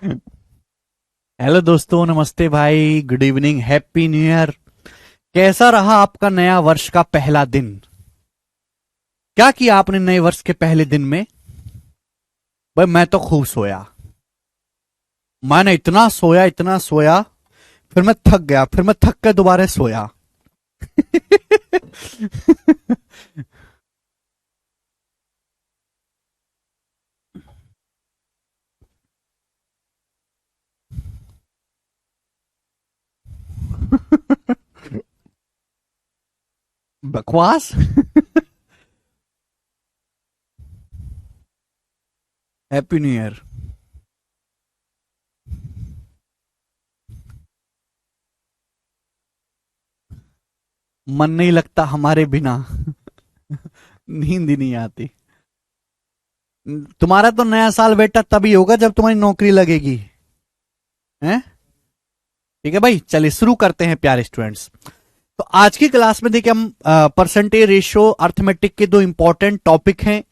Hello दोस्तों, नमस्ते भाई, good evening, happy new year. कैसा रहा आपका नया वर्ष का पहला दिन? क्या किया आपने नए वर्ष के पहले दिन में? भाई मैं तो खूब सोया। मैंने इतना सोया, फिर मैं थक गया, फिर मैं थक कर दोबारा सोया। बकवास। Happy new year. मन नहीं लगता हमारे बिना। नींद ही नहीं आती। तुम्हारा तो नया साल बेटा तभी होगा जब तुम्हारी नौकरी लगेगी। हैं? ठीक है भाई, चलिए शुरू करते हैं प्यारे स्टूडेंट्स। तो आज की क्लास में देखिए हम परसेंटेज रेशियो अर्थमेटिक के दो इंपॉर्टेंट टॉपिक हैं।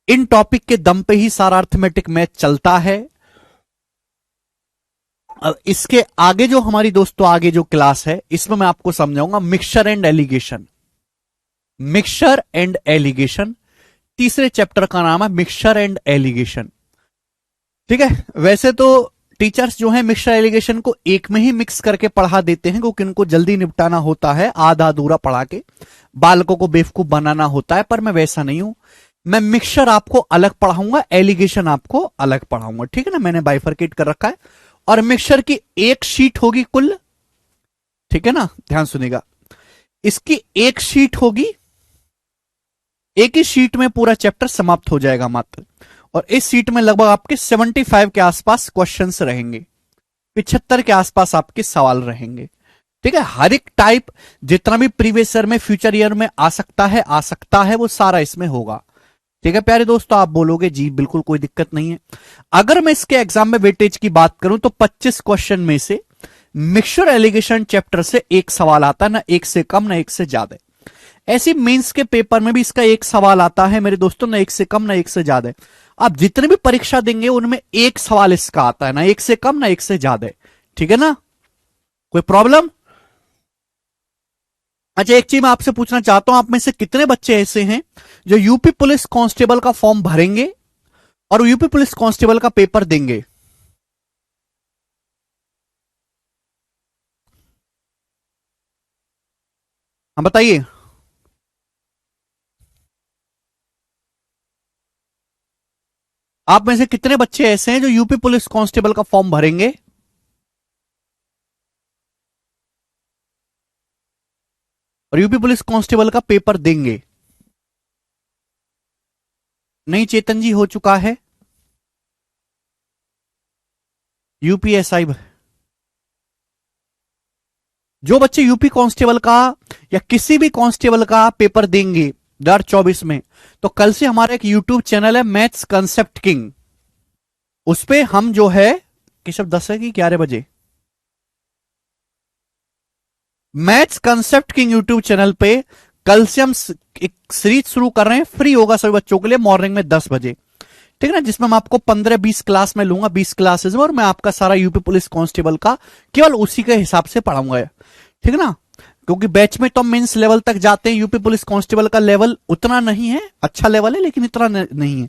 इन टॉपिक के दम पे ही सारा अर्थमेटिक मैथ चलता है। इसके आगे जो हमारी दोस्तों आगे जो क्लास है इसमें मैं आपको समझाऊंगा mixture and allegation. Mixture and allegation तीसरे चैप्टर का नाम है मिक्सचर एंड एलिगेशन। ठीक है, वैसे तो टीचर्स जो है मिक्सचर एलिगेशन को एक में ही मिक्स करके पढ़ा देते हैं क्योंकि उनको जल्दी निपटाना होता है, आधा अधूरा पढ़ा के बालकों को बेवकूफ बनाना होता है। पर मैं वैसा नहीं हूं। मैं मिक्सचर आपको अलग पढ़ाऊंगा, एलिगेशन आपको अलग पढ़ाऊंगा। ठीक है ना, मैंने बाइफरकेट कर रखा है। और मिक्सचर की एक शीट होगी कुल। ठीक है ना, ध्यान सुनेगा। इसकी एक शीट होगी, एक ही शीट में पूरा चैप्टर समाप्त हो जाएगा मात्र। और इस सीट में लगभग आपके 75 के आसपास क्वेश्चंस रहेंगे, 75 के आसपास आपके सवाल रहेंगे। ठीक है, हर एक टाइप जितना भी प्रीवियस ईयर में फ्यूचर ईयर में आ सकता है वो सारा इसमें होगा। ठीक है प्यारे दोस्तों, आप बोलोगे जी बिल्कुल कोई दिक्कत नहीं है। अगर मैं इसके एग्जाम में वेटेज की बात करूं तो 25 क्वेश्चन में से मिक्सचर एलिगेशन चैप्टर से एक सवाल आता है, ना एक से कम ना एक से ज्यादा। ऐसी मेंस के पेपर में भी इसका एक सवाल आता है मेरे दोस्तों, ना एक से कम ना एक से ज्यादा। आप जितने भी परीक्षा देंगे उनमें एक सवाल इसका आता है, ना एक से कम ना एक से ज्यादा। ठीक है ना, कोई प्रॉब्लम? अच्छा, एक चीज मैं आपसे पूछना चाहता हूं, आप में से कितने बच्चे ऐसे हैं जो यूपी पुलिस कांस्टेबल का फॉर्म भरेंगे और यूपी पुलिस कांस्टेबल का पेपर देंगे? हम बताइए। आप में से कितने बच्चे ऐसे हैं जो यूपी पुलिस कांस्टेबल का फॉर्म भरेंगे और यूपी पुलिस कांस्टेबल का पेपर देंगे? नहीं, चेतन जी हो चुका है यूपीएसआई। जो बच्चे यूपी कांस्टेबल का या किसी भी कांस्टेबल का पेपर देंगे 2024 में, तो कल से हमारा एक यूट्यूब चैनल है मैथ्स कंसेप्ट किंग। उस पे हम जो है केशव 10 है कि 11 बजे maths concept king YouTube channel पे कल से हम एक सीरीज शुरू कर रहे हैं, फ्री होगा सभी बच्चों के लिए, मॉर्निंग में 10 बजे। ठीक है ना, जिसमें मैं आपको 15-20 क्लास में लूंगा, 20 क्लासेस में, और मैं आपका सारा यूपी पुलिस कांस्टेबल का केवल उसी के हिसाब से पढ़ाऊंगा। ठीक है ना, क्योंकि बैच में तो मेंस लेवल तक जाते हैं, यूपी पुलिस कांस्टेबल का लेवल उतना नहीं है, अच्छा लेवल है लेकिन इतना नहीं है।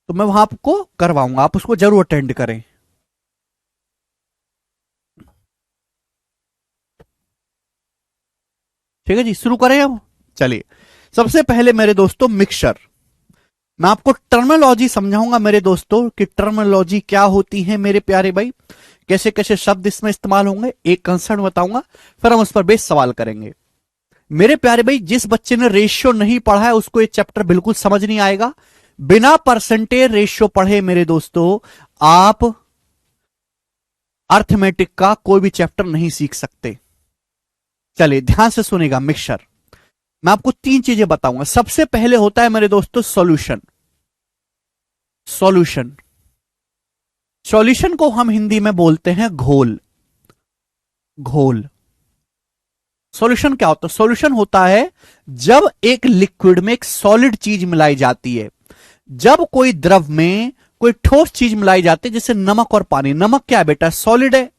तो मैं वहां आपको करवाऊंगा, आप उसको जरूर अटेंड करें। ठीक है जी, शुरू करें अब। चलिए, सबसे पहले मेरे दोस्तों मिक्सचर। मैं आपको टर्मिनोलॉजी समझाऊंगा मेरे दोस्तों कि टर्मिनोलॉजी क्या होती है मेरे प्यारे भाई, कैसे कैसे शब्द इसमें इस्तेमाल होंगे, एक कंसर्न बताऊंगा, फिर हम उस पर बेस सवाल करेंगे। मेरे प्यारे भाई, जिस बच्चे ने रेशियो नहीं पढ़ा है उसको ये चैप्टर बिल्कुल समझ नहीं आएगा। बिना परसेंटेज रेशियो पढ़े मेरे दोस्तों आप अर्थमेटिक का कोई भी चैप्टर नहीं सीख सकते। चलिए ध्यान से सुनेगा। मिक्सचर मैं आपको तीन चीजें बताऊंगा। सबसे पहले होता है मेरे दोस्तों सॉल्यूशन। सॉल्यूशन सॉल्यूशन को हम हिंदी में बोलते हैं घोल। घोल। सॉल्यूशन क्या होता है? सॉल्यूशन होता है जब एक लिक्विड में एक सॉलिड चीज मिलाई जाती है। जब कोई द्रव में कोई ठोस चीज मिलाई जाती है, जैसे नमक और पानी। नमक क्या है बेटा? सॉलिड है।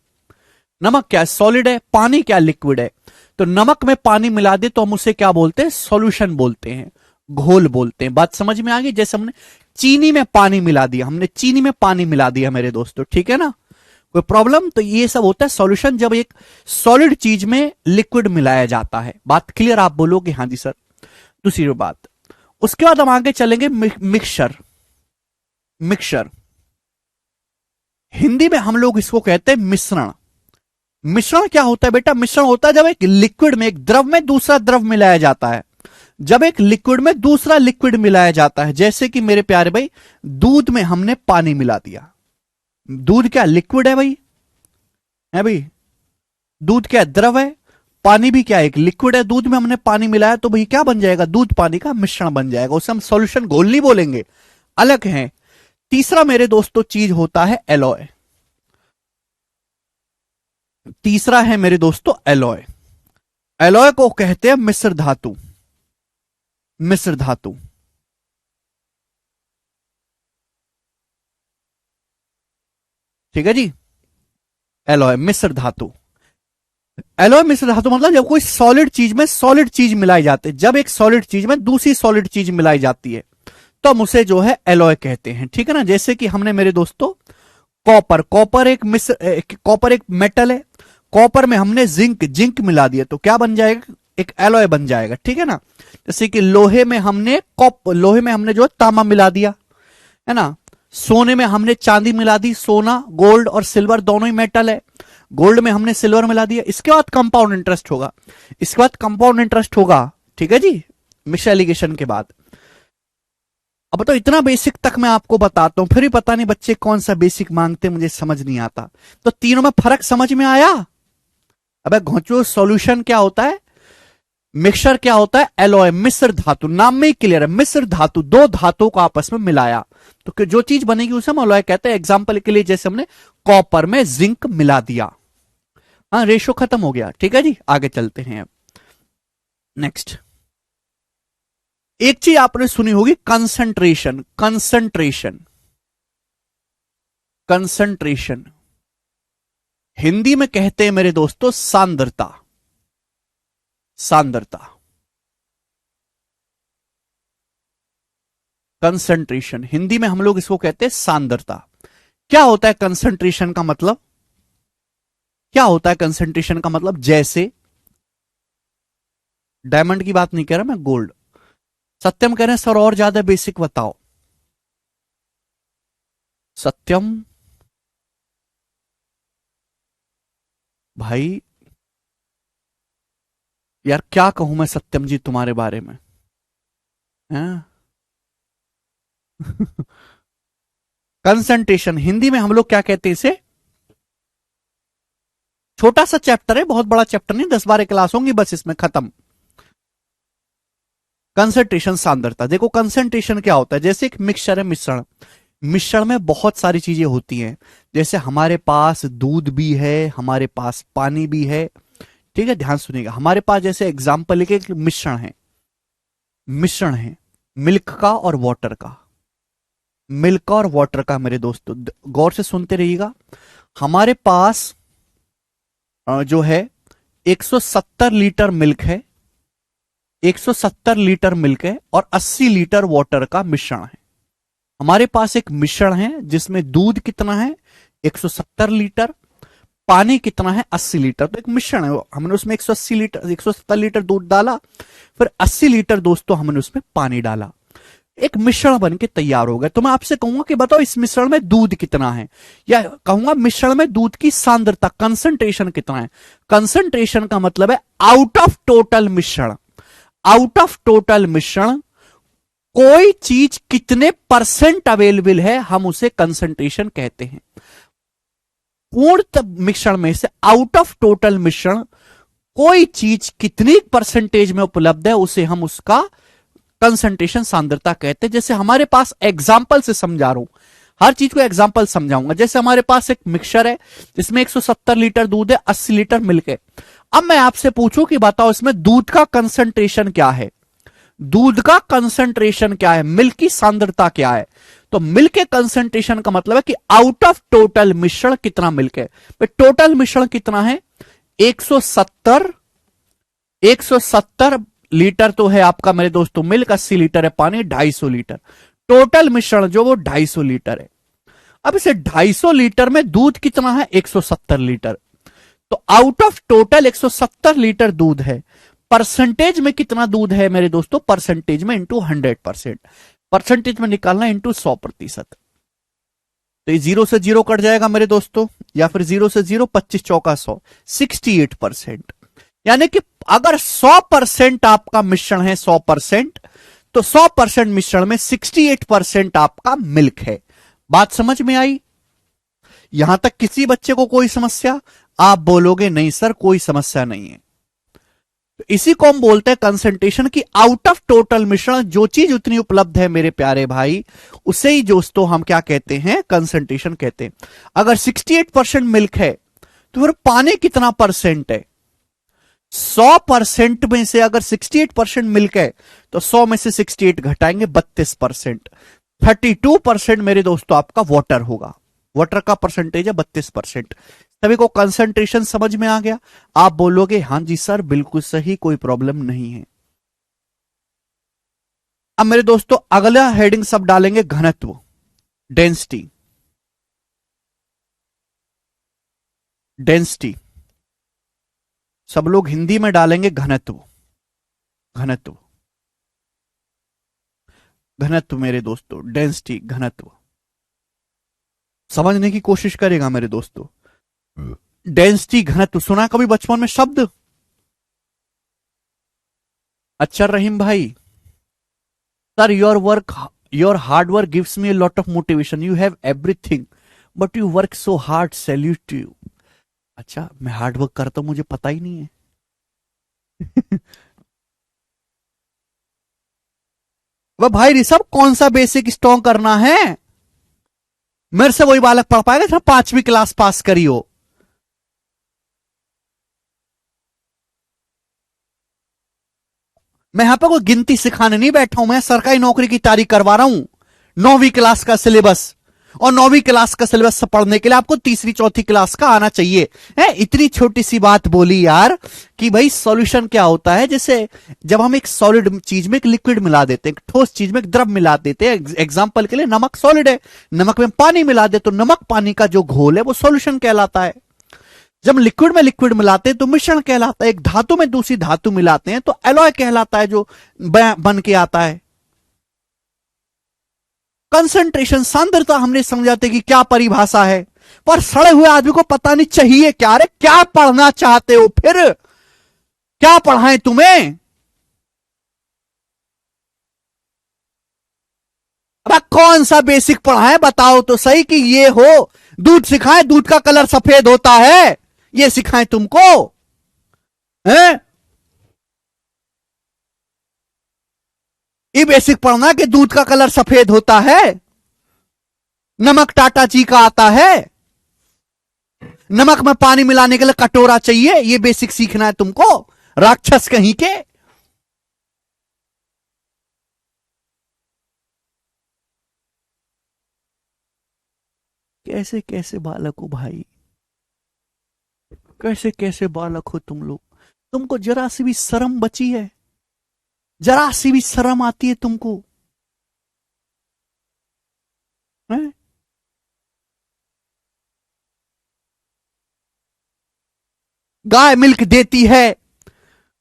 नमक क्या है? सॉलिड है। पानी क्या? लिक्विड है। तो नमक में पानी मिला दे तो हम उसे क्या बोलते हैं? सॉल्यूशन बोलते हैं, घोल बोलते हैं। बात समझ में आ गई? जैसे हमने चीनी में पानी मिला दिया, हमने चीनी में पानी मिला दिया मेरे दोस्तों, ठीक है ना, कोई प्रॉब्लम? तो ये सब होता है सॉल्यूशन, जब एक सॉलिड चीज में लिक्विड मिलाया जाता है। बात क्लियर? आप बोलोगे हाँ जी सर। दूसरी बात, उसके बाद हम आगे चलेंगे मिक्सचर। मिक्सचर हिंदी में हम लोग इसको कहते हैं मिश्रण। मिश्रण क्या होता है बेटा? मिश्रण होता है जब एक लिक्विड में, एक द्रव में दूसरा द्रव मिलाया जाता है। जब एक लिक्विड में दूसरा लिक्विड मिलाया जाता है, जैसे कि मेरे प्यारे भाई दूध में हमने पानी मिला दिया। दूध क्या? लिक्विड है भाई, है भाई। दूध क्या? द्रव है। पानी भी क्या? एक लिक्विड है। दूध में हमने पानी मिलाया तो भाई क्या बन जाएगा? दूध पानी का मिश्रण बन जाएगा। उसे हम सॉल्यूशन, घोल नहीं बोलेंगे, अलग है। तीसरा मेरे दोस्तों चीज होता है एलॉय। तीसरा है मेरे दोस्तों एलॉय। एलॉय को कहते हैं मिश्र धातु। मिश्र धातु, ठीक है जी। एलॉय मिश्र धातु। एलॉय मिश्र धातु मतलब जब कोई सॉलिड चीज में सॉलिड चीज मिलाई जाती है, जब एक सॉलिड चीज में दूसरी सॉलिड चीज मिलाई जाती है तो हम उसे जो है एलॉय कहते हैं, ठीक है ना। जैसे कि हमने मेरे दोस्तों कॉपर, कॉपर एक मेटल है। कॉपर में हमने जिंक मिला दिया तो क्या बन जाएगा? एक एलॉय बन जाएगा, ठीक है ना। जैसे कि लोहे में हमने जो है तांबा मिला दिया, है ना। सोने में हमने चांदी मिला दी। सोना, गोल्ड और सिल्वर दोनों ही मेटल है। गोल्ड में हमने सिल्वर मिला दिया। इसके बाद कंपाउंड इंटरेस्ट होगा, ठीक है जी, मिक्सर एलिगेशन के बाद। अब तो इतना बेसिक तक मैं आपको बताता हूं, फिर भी पता नहीं बच्चे कौन सा बेसिक मांगते, मुझे समझ नहीं आता। तो तीनों में फर्क समझ में आया? अबे घोंचो, सॉल्यूशन क्या होता है, मिक्सचर क्या होता है, एलॉय मिश्र धातु। नाम में ही क्लियर है, मिश्र धातु, दो धातुओं को आपस में मिलाया तो जो चीज बनेगी उसे हम एलॉय कहते हैं। एग्जांपल के लिए जैसे हमने कॉपर में जिंक मिला दिया, हाँ, रेशो खत्म हो गया, ठीक है जी। आगे चलते हैं अब नेक्स्ट। एक चीज आपने सुनी होगी, कंसंट्रेशन। कंसंट्रेशन हिंदी में कहते हैं मेरे दोस्तों सांद्रता। कंसंट्रेशन हिंदी में हम लोग इसको कहते हैं सांद्रता। क्या होता है कंसंट्रेशन का मतलब? जैसे डायमंड की बात नहीं कह रहा मैं, गोल्ड। सत्यम कह रहे हैं सर और ज्यादा बेसिक बताओ। सत्यम भाई यार क्या कहूं मैं सत्यम जी तुम्हारे बारे में, हैं? कंसंट्रेशन हिंदी में हम लोग क्या कहते हैं इसे? छोटा सा चैप्टर है, बहुत बड़ा चैप्टर नहीं, 10-12 क्लास होंगी बस, इसमें खत्म। कंसंट्रेशन सांद्रता। देखो कंसंट्रेशन क्या होता है, जैसे एक मिक्सचर है, मिश्रण में बहुत सारी चीजें होती हैं। जैसे हमारे पास दूध भी है, हमारे पास पानी भी है, ठीक है, ध्यान सुनिएगा। हमारे पास जैसे एग्जांपल लेके एक मिश्रण है मिल्क का और वाटर का मेरे दोस्तों, गौर से सुनते रहिएगा। हमारे पास जो है 170 लीटर मिल्क है, 170 लीटर मिल्क है और 80 लीटर वाटर का मिश्रण है। हमारे पास एक मिश्रण है जिसमें दूध कितना है 170 लीटर, पानी कितना है 80 लीटर। तो एक मिश्रण है, हमने उसमें 170 लीटर दूध डाला, फिर 80 लीटर दोस्तों हमने उसमें पानी डाला, एक मिश्रण बन के तैयार हो गया। तो मैं आपसे कहूंगा कि बताओ इस मिश्रण में दूध कितना है, या कहूंगा मिश्रण में दूध की सांद्रता, कंसंट्रेशन कितना है। कंसंट्रेशन का मतलब है आउट ऑफ टोटल मिश्रण कोई चीज कितने परसेंट अवेलेबल है, हम उसे कंसंट्रेशन कहते हैं। पूर्ण मिश्रण में से आउट ऑफ टोटल मिश्रण कोई चीज कितनी परसेंटेज में उपलब्ध है, उसे हम उसका कंसंट्रेशन सांद्रता कहते हैं। जैसे हमारे पास एग्जाम्पल से समझा रहा हूं, हर चीज को एग्जाम्पल समझाऊंगा। जैसे हमारे पास एक मिक्सचर है जिसमें 170 लीटर दूध है, 80 लीटर मिल्क है। अब मैं आपसे पूछूं कि बताओ इसमें दूध का कंसंट्रेशन क्या है, मिल्क की सांद्रता क्या है, तो मिल्क के कंसंट्रेशन का मतलब है कि आउट ऑफ टोटल मिश्रण कितना मिल्क है। तो टोटल मिश्रण कितना है? 170 लीटर तो है आपका मेरे दोस्तों मिल्क, 80 लीटर है पानी, 250 लीटर टोटल मिश्रण जो वो 250 लीटर है। अब इसे 250 लीटर में दूध कितना है? 170 लीटर। तो आउट ऑफ टोटल 170 लीटर दूध है, परसेंटेज में कितना दूध है मेरे दोस्तों? परसेंटेज में इंटू 100%, परसेंटेज में निकालना इंटू 100%। तो ये 0 से 0 कट जाएगा मेरे दोस्तों, या फिर 0 से 0, 25 चौका 100, 68%। यानी कि अगर 100% आपका मिश्रण है 100%, तो 100% मिश्रण में 68% आपका मिल्क है। बात समझ में आई? यहां तक किसी बच्चे को कोई समस्या? आप बोलोगे नहीं सर कोई समस्या नहीं है। तो इसी को हम बोलते हैं कंसंट्रेशन की आउट ऑफ टोटल मिश्रण जो चीज उतनी उपलब्ध है मेरे प्यारे भाई, उसे ही दोस्तों हम क्या कहते हैं? कंसंट्रेशन कहते हैं। अगर 68% मिल्क है तो फिर पानी कितना परसेंट है? 100% में से अगर 68% मिल्क है तो 100 में से 68 घटाएंगे 32%, 32% मेरे दोस्तों आपका वाटर होगा। वाटर का परसेंटेज है 32%। सभी को कंसंट्रेशन समझ में आ गया? आप बोलोगे हां जी सर बिल्कुल सही, कोई प्रॉब्लम नहीं है। अब मेरे दोस्तों अगला हेडिंग सब डालेंगे घनत्व, डेंसिटी। डेंसिटी सब लोग हिंदी में डालेंगे घनत्व। घनत्व घनत्व मेरे दोस्तों, डेंसिटी घनत्व समझने की कोशिश करेगा मेरे दोस्तों। डेंसिटी घनत्व सुना कभी बचपन में शब्द? अच्छा रहीम भाई, sir your hard work gives me a lot of motivation, you have everything but you work so hard, salute to you. अच्छा मैं हार्ड वर्क करता हूं, मुझे पता ही नहीं है। वह भाई ऋषभ कौन सा बेसिक स्ट्रॉन्ग करना है? मेरे से वही बालक पढ़ पाएगा जो 5वीं क्लास पास करी हो। मैं यहां पर कोई गिनती सिखाने नहीं बैठा हूं, मैं सरकारी नौकरी की तैयारी करवा रहा हूं। 9वीं क्लास का सिलेबस, और 9वीं क्लास का सिलेबस पढ़ने के लिए आपको 3री 4थी क्लास का आना चाहिए। है इतनी छोटी सी बात बोली यार कि भाई सॉल्यूशन क्या होता है, जैसे जब हम एक सॉलिड चीज में एक लिक्विड मिला देते हैं, ठोस चीज में एक द्रव मिला देते हैं। एग्जांपल के लिए नमक सॉलिड है, नमक में पानी मिला दे तो नमक पानी का जो घोल है वो सॉल्यूशन कहलाता है। जब लिक्विड में लिक्विड मिलाते हैं तो मिश्रण कहलाता है। एक धातु में दूसरी धातु मिलाते हैं तो एलॉय कहलाता है जो बन के आता है। कंसंट्रेशन सांद्रता हमने समझाते कि क्या परिभाषा है, पर सड़े हुए आदमी को पता नहीं चाहिए क्या। रे क्या पढ़ना चाहते हो फिर? क्या पढ़ाएं तुम्हें? अब कौन सा बेसिक पढ़ाएं बताओ तो सही कि ये हो। दूध सिखाएं दूध का कलर सफेद होता है, ये सिखाएं तुमको? हैं? ये बेसिक पढ़ना कि दूध का कलर सफेद होता है, नमक टाटा जी का आता है, नमक में पानी मिलाने के लिए कटोरा चाहिए, ये बेसिक सीखना है तुमको? राक्षस कहीं के। कैसे कैसे बालक हो भाई, कैसे कैसे बालक हो तुम लोग। तुमको जरा सी भी शर्म बची है? जरा सी भी शर्म आती है तुमको? है? गाय मिल्क देती है,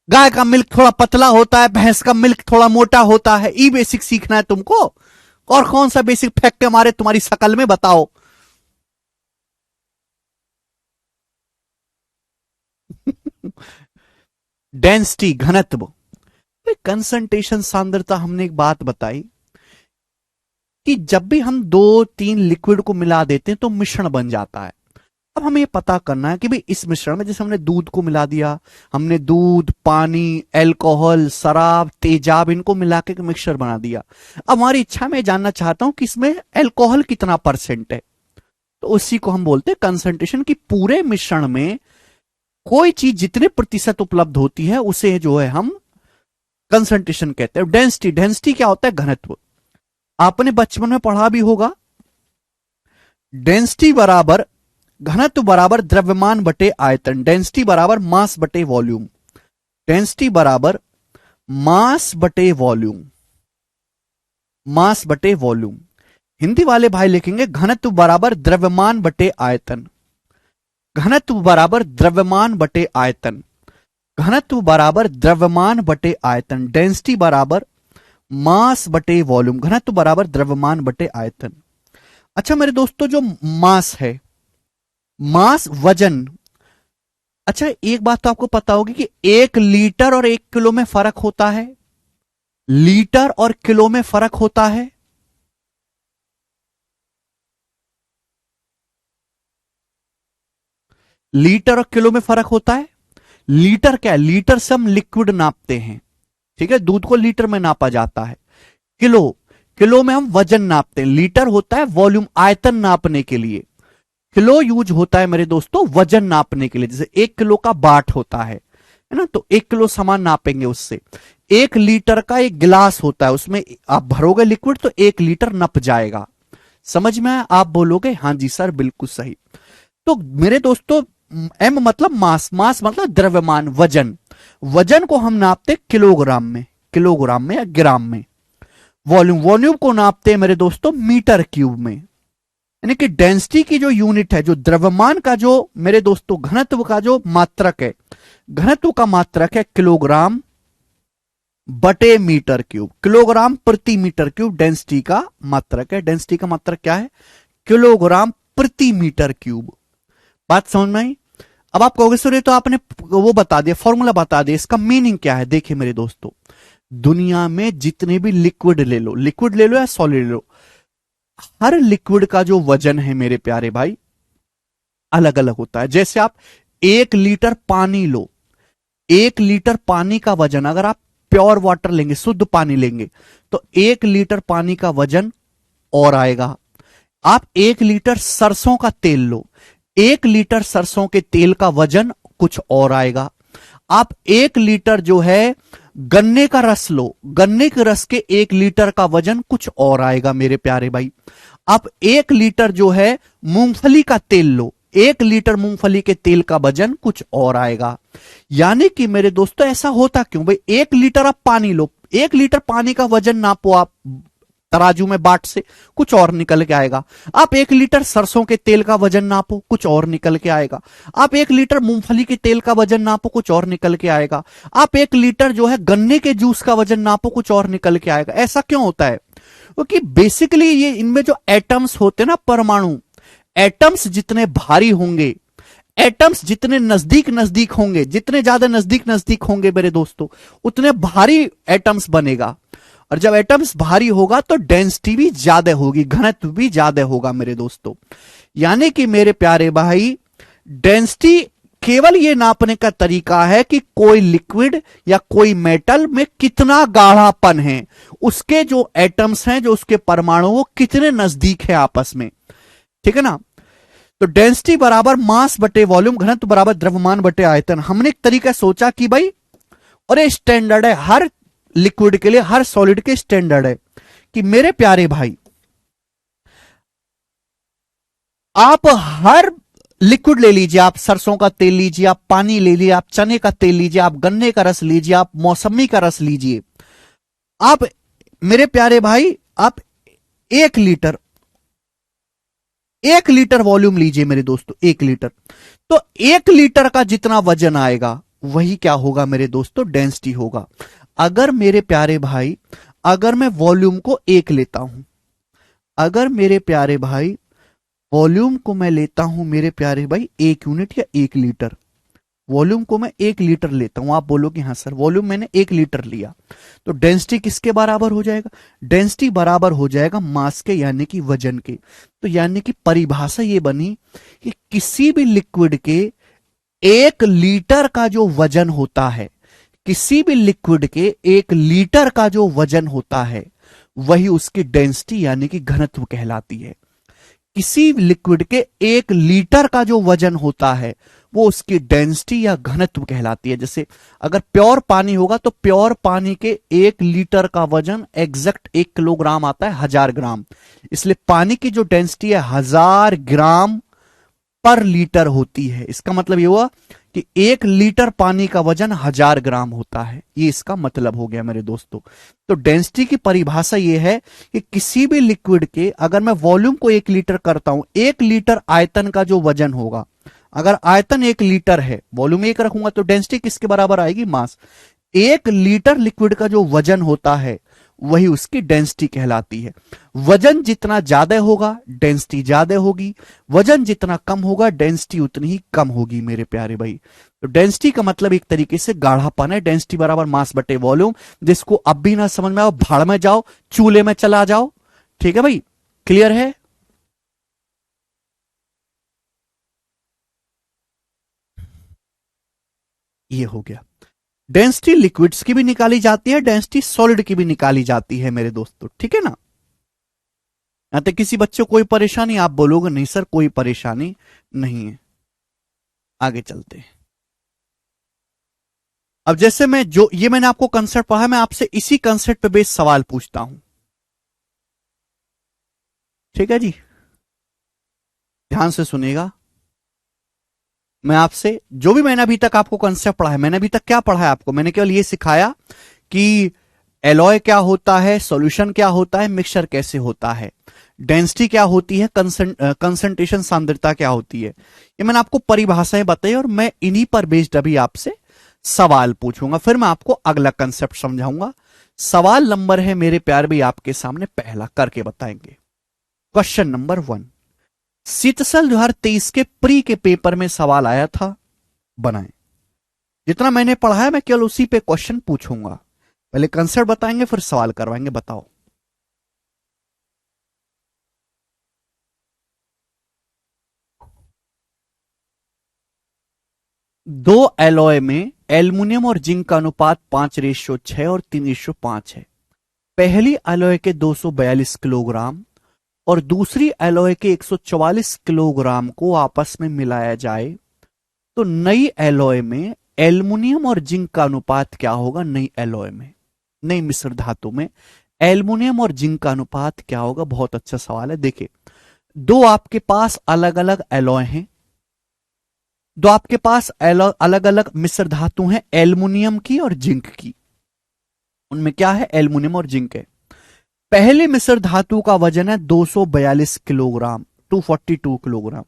गाय का मिल्क थोड़ा पतला होता है, भैंस का मिल्क थोड़ा मोटा होता है। ई बेसिक सीखना है तुमको? और कौन सा बेसिक फेंक के मारे तुम्हारी शकल में बताओ? डेंसिटी घनत्व, कंसंट्रेशन सांद्रता। हमने एक बात बताई कि जब भी हम 2-3 लिक्विड को मिला देते हैं तो मिश्रण बन जाता है। अब हमें ये पता करना है कि भाई इस मिश्रण में जैसे हमने दूध को मिला दिया, हमने दूध, पानी, अल्कोहल, शराब, तेजाब इनको मिला के मिक्सचर बना दिया। अब हमारी इच्छा में जानना चाहता हूं कि इसमें अल्कोहल कितना परसेंट है, तो उसी को हम बोलते हैं कंसंट्रेशन। की पूरे मिश्रण में कोई चीज जितने प्रतिशत उपलब्ध होती है उसे जो है हम कंसंट्रेशन कहते हैं। डेंसिटी, डेंसिटी क्या होता है? घनत्व। आपने बचपन में पढ़ा भी होगा, डेंसिटी बराबर घनत्व बराबर द्रव्यमान बटे आयतन, डेंसिटी बराबर मास बटे वॉल्यूम, डेंसिटी बराबर मास बटे वॉल्यूम, मास बटे वॉल्यूम। हिंदी वाले भाई लिखेंगे घनत्व बराबर द्रव्यमान बटे आयतन, घनत्व बराबर द्रव्यमान बटे आयतन, घनत्व बराबर द्रव्यमान बटे आयतन, डेंसिटी बराबर मास बटे वॉल्यूम, घनत्व बराबर द्रव्यमान बटे आयतन। अच्छा मेरे दोस्तों, जो मास है, मास वजन, अच्छा एक बात तो आपको पता होगी कि 1 लीटर और 1 किलो में फर्क होता है, लीटर और किलो में फर्क होता है। लीटर और किलो में फर्क होता है। लीटर क्या है? लीटर से हम लिक्विड नापते हैं, ठीक है, दूध को लीटर में नापा जाता है। किलो, किलो में हम वजन नापते हैं। लीटर होता है वॉल्यूम, आयतन नापने के लिए। किलो यूज होता है मेरे दोस्तों वजन नापने के लिए, जैसे 1 किलो का बाट होता है ना, तो 1 किलो सामान नापेंगे उससे। 1 लीटर का एक गिलास होता है, उसमें आप भरोगे लिक्विड तो 1 लीटर नप जाएगा। समझ में आया? आप बोलोगे हाँ जी सर बिल्कुल सही। तो मेरे दोस्तों एम मतलब मास, मास मतलब द्रव्यमान, वजन, वजन को हम नापते किलोग्राम में, किलोग्राम में या ग्राम में। वॉल्यूम, वॉल्यूम को नापते हैं मेरे दोस्तों मीटर क्यूब में। यानी कि डेंसिटी की जो यूनिट है, जो द्रव्यमान का जो मेरे दोस्तों घनत्व का जो मात्रक है, घनत्व का मात्रक है किलोग्राम बटे मीटर क्यूब, किलोग्राम प्रति मीटर क्यूब डेंसिटी का मात्रक है। डेंसिटी का मात्रक क्या है? किलोग्राम प्रति मीटर क्यूब। बात समझ में आई? अब आप कहोगे सर ये तो आपने वो बता दिया, फॉर्मूला बता दिया, इसका मीनिंग क्या है? देखिए मेरे दोस्तों, दुनिया में जितने भी लिक्विड ले लो, लिक्विड ले लो या सॉलिड ले लो, हर लिक्विड का जो वजन है मेरे प्यारे भाई अलग अलग होता है। जैसे आप 1 लीटर पानी लो, 1 लीटर पानी का वजन, अगर आप प्योर वाटर लेंगे, शुद्ध पानी लेंगे, तो 1 लीटर पानी का वजन और आएगा। आप 1 लीटर सरसों का तेल लो, 1 लीटर सरसों के तेल का वजन कुछ और आएगा। आप 1 लीटर जो है गन्ने का रस लो, गन्ने के रस के 1 लीटर का वजन कुछ और आएगा मेरे प्यारे भाई। आप 1 लीटर जो है मूंगफली का तेल लो, 1 लीटर मूंगफली के तेल का वजन कुछ और आएगा। यानी कि मेरे दोस्तों ऐसा होता क्यों भाई? 1 लीटर आप पानी लो, 1 लीटर पानी का वजन नापो आप तराजू में बाट से, कुछ और निकल के आएगा। आप 1 लीटर सरसों के तेल का वजन नापो, कुछ और निकल के आएगा। आप 1 लीटर मूंगफली के तेल का वजन नापो, कुछ और निकल के आएगा। आप 1 लीटर जो है गन्ने के जूस का वजन नापो, कुछ और निकल के आएगा। ऐसा क्यों होता है? क्योंकि बेसिकली ये इनमें जो एटम्स होते हैं ना, परमाणु, एटम्स जितने भारी होंगे, एटम्स जितने नजदीक नजदीक होंगे, जितने ज्यादा नजदीक नजदीक होंगे मेरे दोस्तों, उतने भारी एटम्स बनेगा। और जब एटम्स भारी होगा तो डेंसिटी भी ज्यादा होगी, घनत्व भी ज्यादा होगा मेरे दोस्तों। यानी कि मेरे प्यारे भाई, डेंसिटी केवल ये नापने का तरीका है कि कोई लिक्विड या कोई मेटल में कितना गाढ़ापन है, उसके जो एटम्स हैं, जो उसके परमाणु, वो कितने नजदीक है आपस में, ठीक है ना। तो डेंसिटी बराबर मास बटे वॉल्यूम, घनत्व बराबर द्रव्यमान बटे आयतन। हमने एक तरीका सोचा कि भाई, और ये स्टैंडर्ड है हर लिक्विड के लिए, हर सॉलिड के स्टैंडर्ड है कि मेरे प्यारे भाई, आप हर लिक्विड ले लीजिए, आप सरसों का तेल लीजिए, आप पानी ले लीजिए, आप चने का तेल लीजिए, आप गन्ने का रस लीजिए, आप मौसमी का रस लीजिए, आप मेरे प्यारे भाई आप 1 लीटर, 1 लीटर वॉल्यूम लीजिए मेरे दोस्तों, 1 लीटर, तो 1 लीटर का जितना वजन आएगा वही क्या होगा मेरे दोस्तों? डेंसिटी होगा। अगर मेरे प्यारे भाई, अगर मैं वॉल्यूम को 1 लेता हूं, अगर मेरे प्यारे भाई वॉल्यूम को मैं लेता हूं मेरे प्यारे भाई 1 यूनिट या 1 लीटर, वॉल्यूम को मैं 1 लीटर लेता हूं, आप बोलोगे हाँ सर वॉल्यूम मैंने 1 लीटर लिया, तो डेंसिटी किसके बराबर हो जाएगा? डेंसिटी बराबर हो जाएगा मास के, यानी कि वजन के। तो यानी कि परिभाषा ये बनी कि किसी भी लिक्विड के 1 लीटर का जो वजन होता है, किसी भी लिक्विड के 1 लीटर का जो वजन होता है, वही उसकी डेंसिटी यानी कि घनत्व कहलाती है। किसी लिक्विड के 1 लीटर का जो वजन होता है वो उसकी डेंसिटी या घनत्व कहलाती है। जैसे अगर प्योर पानी होगा तो प्योर पानी के 1 लीटर का वजन एग्जैक्ट 1 किलोग्राम आता है 1000 ग्राम। इसलिए पानी की जो डेंसिटी है 1000 ग्राम पर लीटर होती है। इसका मतलब ये हुआ कि 1 लीटर पानी का वजन 1000 ग्राम होता है। ये इसका मतलब हो गया मेरे दोस्तों। तो डेंसिटी की परिभाषा ये है कि किसी भी लिक्विड के अगर मैं वॉल्यूम को 1 लीटर करता हूं, 1 लीटर आयतन का जो वजन होगा, अगर आयतन 1 लीटर है, वॉल्यूम 1 रखूंगा तो डेंसिटी किसके बराबर आएगी? मास। 1 लीटर लिक्विड का जो वजन होता है वही उसकी डेंसिटी कहलाती है। वजन जितना ज्यादा होगा डेंसिटी ज्यादा होगी, वजन जितना कम होगा डेंसिटी उतनी ही कम होगी मेरे प्यारे भाई। तो डेंसिटी का मतलब एक तरीके से गाढ़ापन है। डेंसिटी बराबर मास बटे वॉल्यूम। जिसको अब भी ना समझ में आओ, भाड़ में जाओ, चूल्हे में चला जाओ। ठीक है भाई, क्लियर है? ये हो गया। डेंसिटी लिक्विड्स की भी निकाली जाती है, डेंसिटी सॉलिड की भी निकाली जाती है मेरे दोस्तों। ठीक है ना? यहां तक किसी बच्चे को कोई परेशानी? आप बोलोगे नहीं सर कोई परेशानी नहीं है। आगे चलते हैं। अब जैसे मैं जो ये मैंने आपको कंसेप्ट पढ़ा, मैं आपसे इसी कंसेप्ट पे बेस सवाल पूछता हूं। ठीक है जी, ध्यान से सुनिएगा। मैं आपसे जो भी मैंने अभी तक आपको कंसेप्ट पढ़ा है, मैंने अभी तक क्या पढ़ा है आपको? मैंने केवल ये सिखाया कि एलॉय क्या होता है, सॉल्यूशन क्या होता है, मिक्सचर कैसे होता है, डेंसिटी क्या होती है, कंसंट्रेशन सांद्रता क्या होती है। ये मैंने आपको परिभाषाएं बताई और मैं इन्हीं पर बेस्ड अभी आपसे सवाल पूछूंगा, फिर मैं आपको अगला कंसेप्ट समझाऊंगा। सवाल नंबर है मेरे प्यार भी आपके सामने पहला करके बताएंगे। क्वेश्चन नंबर 1, सीतसल 2023 के प्री के पेपर में सवाल आया था, बनाएं। जितना मैंने पढ़ा है मैं केवल उसी पे क्वेश्चन पूछूंगा। पहले कंसेप्ट बताएंगे फिर सवाल करवाएंगे। बताओ। दो एलॉय में एल्युमिनियम और जिंक का अनुपात 5:6 और 3:5 है। पहली एलॉय के 242 किलोग्राम और दूसरी एलॉय के 144 किलोग्राम को आपस में मिलाया जाए तो नई एलॉय में एल्युमिनियम और जिंक का अनुपात क्या होगा? नई एलॉय में, नई मिश्र धातु में एल्युमिनियम और जिंक का अनुपात क्या होगा? बहुत अच्छा सवाल है। देखिए, दो आपके पास अलग अलग एलॉय हैं, दो आपके पास अलग अलग मिश्र धातु हैं एल्युमिनियम की और जिंक की। उनमें क्या है? एल्युमिनियम और जिंक है। पहले मिश्र धातु का वजन है 242 किलोग्राम, 242 किलोग्राम।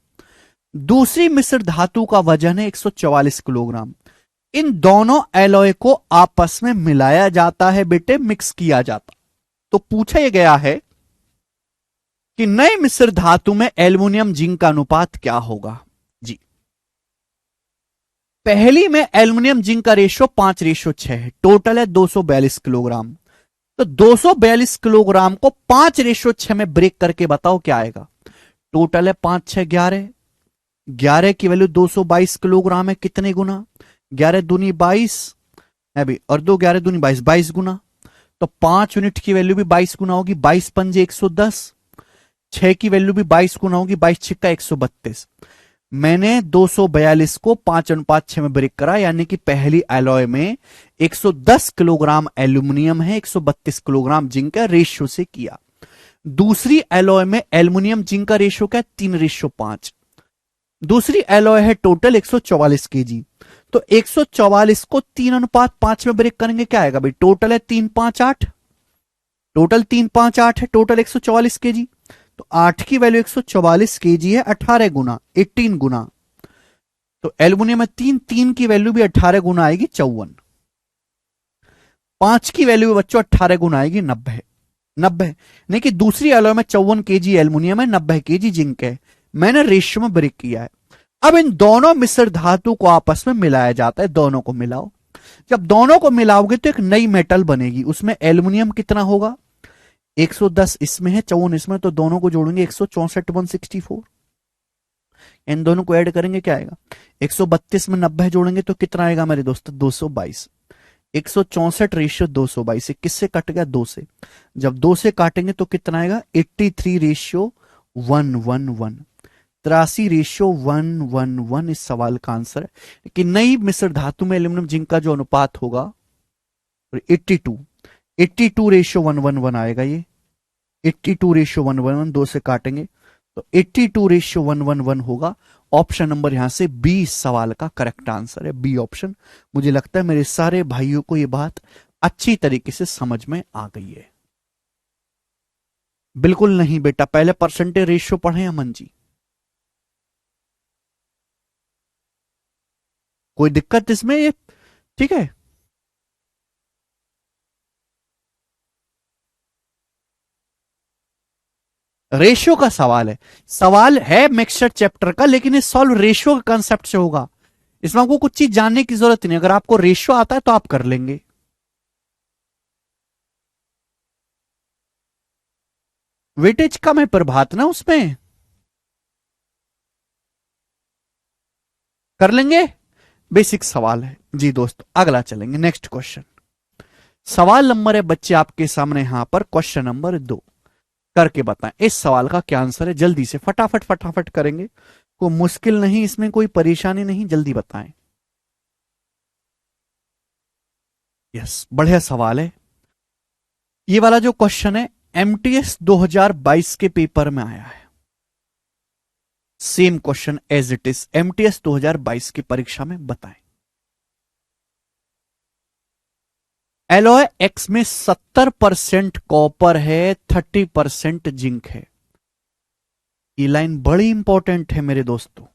दूसरी मिश्र धातु का वजन है 144 किलोग्राम। इन दोनों एलॉय को आपस में मिलाया जाता है बेटे, मिक्स किया जाता। तो पूछा यह गया है कि नए मिश्र धातु में एल्युमिनियम जिंक का अनुपात क्या होगा? जी, पहली में एल्युमिनियम जिंक का रेशियो 5:6 है, टोटल है 242 किलोग्राम। तो 242 किलोग्राम को 5:6 में ब्रेक करके बताओ क्या आएगा? टोटल है 5 6 11, 11 की वैल्यू 222 किलोग्राम है। कितने गुना? 11 दूनी 22 है भी, और 2 11 दूनी 22, 22 गुना। तो 5 यूनिट की वैल्यू भी 22 गुना होगी, 22 पंजे 110। 6 की वैल्यू भी 22 गुना होगी, 22 छिक्का 132। मैंने 242 को 5:6 में ब्रेक करा, यानी कि पहली एलॉय में 110 किलोग्राम एल्यूमिनियम है, 132 किलोग्राम जिंक का रेशियो से किया। दूसरी एलॉय में एल्यूमिनियम जिंक का रेशियो क्या है? 3:5। दूसरी एलॉय है टोटल 144 केजी। तो 144 को 3:5 में ब्रेक करेंगे, क्या आएगा भाई? टोटल है 358, टोटल 358 है, टोटल 144 केजी। तो 8 की वैल्यू 144 केजी है, 18 गुना 18 गुना। तो एल्युमिनियम में 3 की वैल्यू भी 18 गुना आएगी, 54। 5 की वैल्यू बच्चों 18 गुना आएगी, 90। 90 नहीं कि दूसरी एलॉय में 54 केजी एल्युमिनियम है, 90 केजी जिंक है। मैंने रेशियो में ब्रेक किया है। अब इन दोनों मिश्र धातु को आपस में मिलाया जाता है। दोनों को मिलाओ। जब दोनों को मिलाओगे तो एक नई मेटल बनेगी। उसमें एल्युमिनियम कितना होगा? 110 इसमें है, 54 इसमें, तो दोनों को जोड़ेंगे 164 164। इन दोनों को ऐड करेंगे क्या आएगा? 132 में 90 जोड़ेंगे तो कितना आएगा मेरे दोस्तों? 222। 164 रेशियो 222। किससे कट गया? 2 से। जब 2 से काटेंगे तो कितना आएगा? 83 रेशियो 111। 83:111 इस सवाल का आंसर है कि नई मिश्र धातु में एल्यूमिनियम जिंक का जो अनुपात होगा 82:111 आएगा। ये 82:111 2 से काटेंगे तो 82:111 होगा। ऑप्शन नंबर यहां से बी इस सवाल का करेक्ट आंसर है, बी ऑप्शन। मुझे लगता है मेरे सारे भाइयों को यह बात अच्छी तरीके से समझ में आ गई है। बिल्कुल नहीं बेटा, पहले परसेंटेज रेशियो पढ़े अमन जी। कोई दिक्कत इसमें? ये ठीक है। रेशियो का सवाल है मिक्सचर चैप्टर का, लेकिन ये सॉल्व रेशियो के कंसेप्ट से होगा। इसमें आपको कुछ चीज जानने की जरूरत नहीं, अगर आपको रेशियो आता है तो आप कर लेंगे। वेटेज कम है प्रभात ना, उसमें कर लेंगे। बेसिक सवाल है जी दोस्तों। अगला चलेंगे, नेक्स्ट क्वेश्चन। सवाल नंबर है बच्चे आपके सामने यहां पर क्वेश्चन नंबर 2। करके बताएं इस सवाल का क्या आंसर है, जल्दी से फटाफट फटाफट करेंगे, कोई मुश्किल नहीं, इसमें कोई परेशानी नहीं, जल्दी बताएं। यस, बढ़िया सवाल है ये वाला। जो क्वेश्चन है एमटीएस 2022 के पेपर में आया है। Same question as it is MTS 2022 की परीक्षा में बताएं। एलॉय एक्स में 70% कॉपर है, 30% जिंक है। ये लाइन बड़ी इंपॉर्टेंट है मेरे दोस्तों।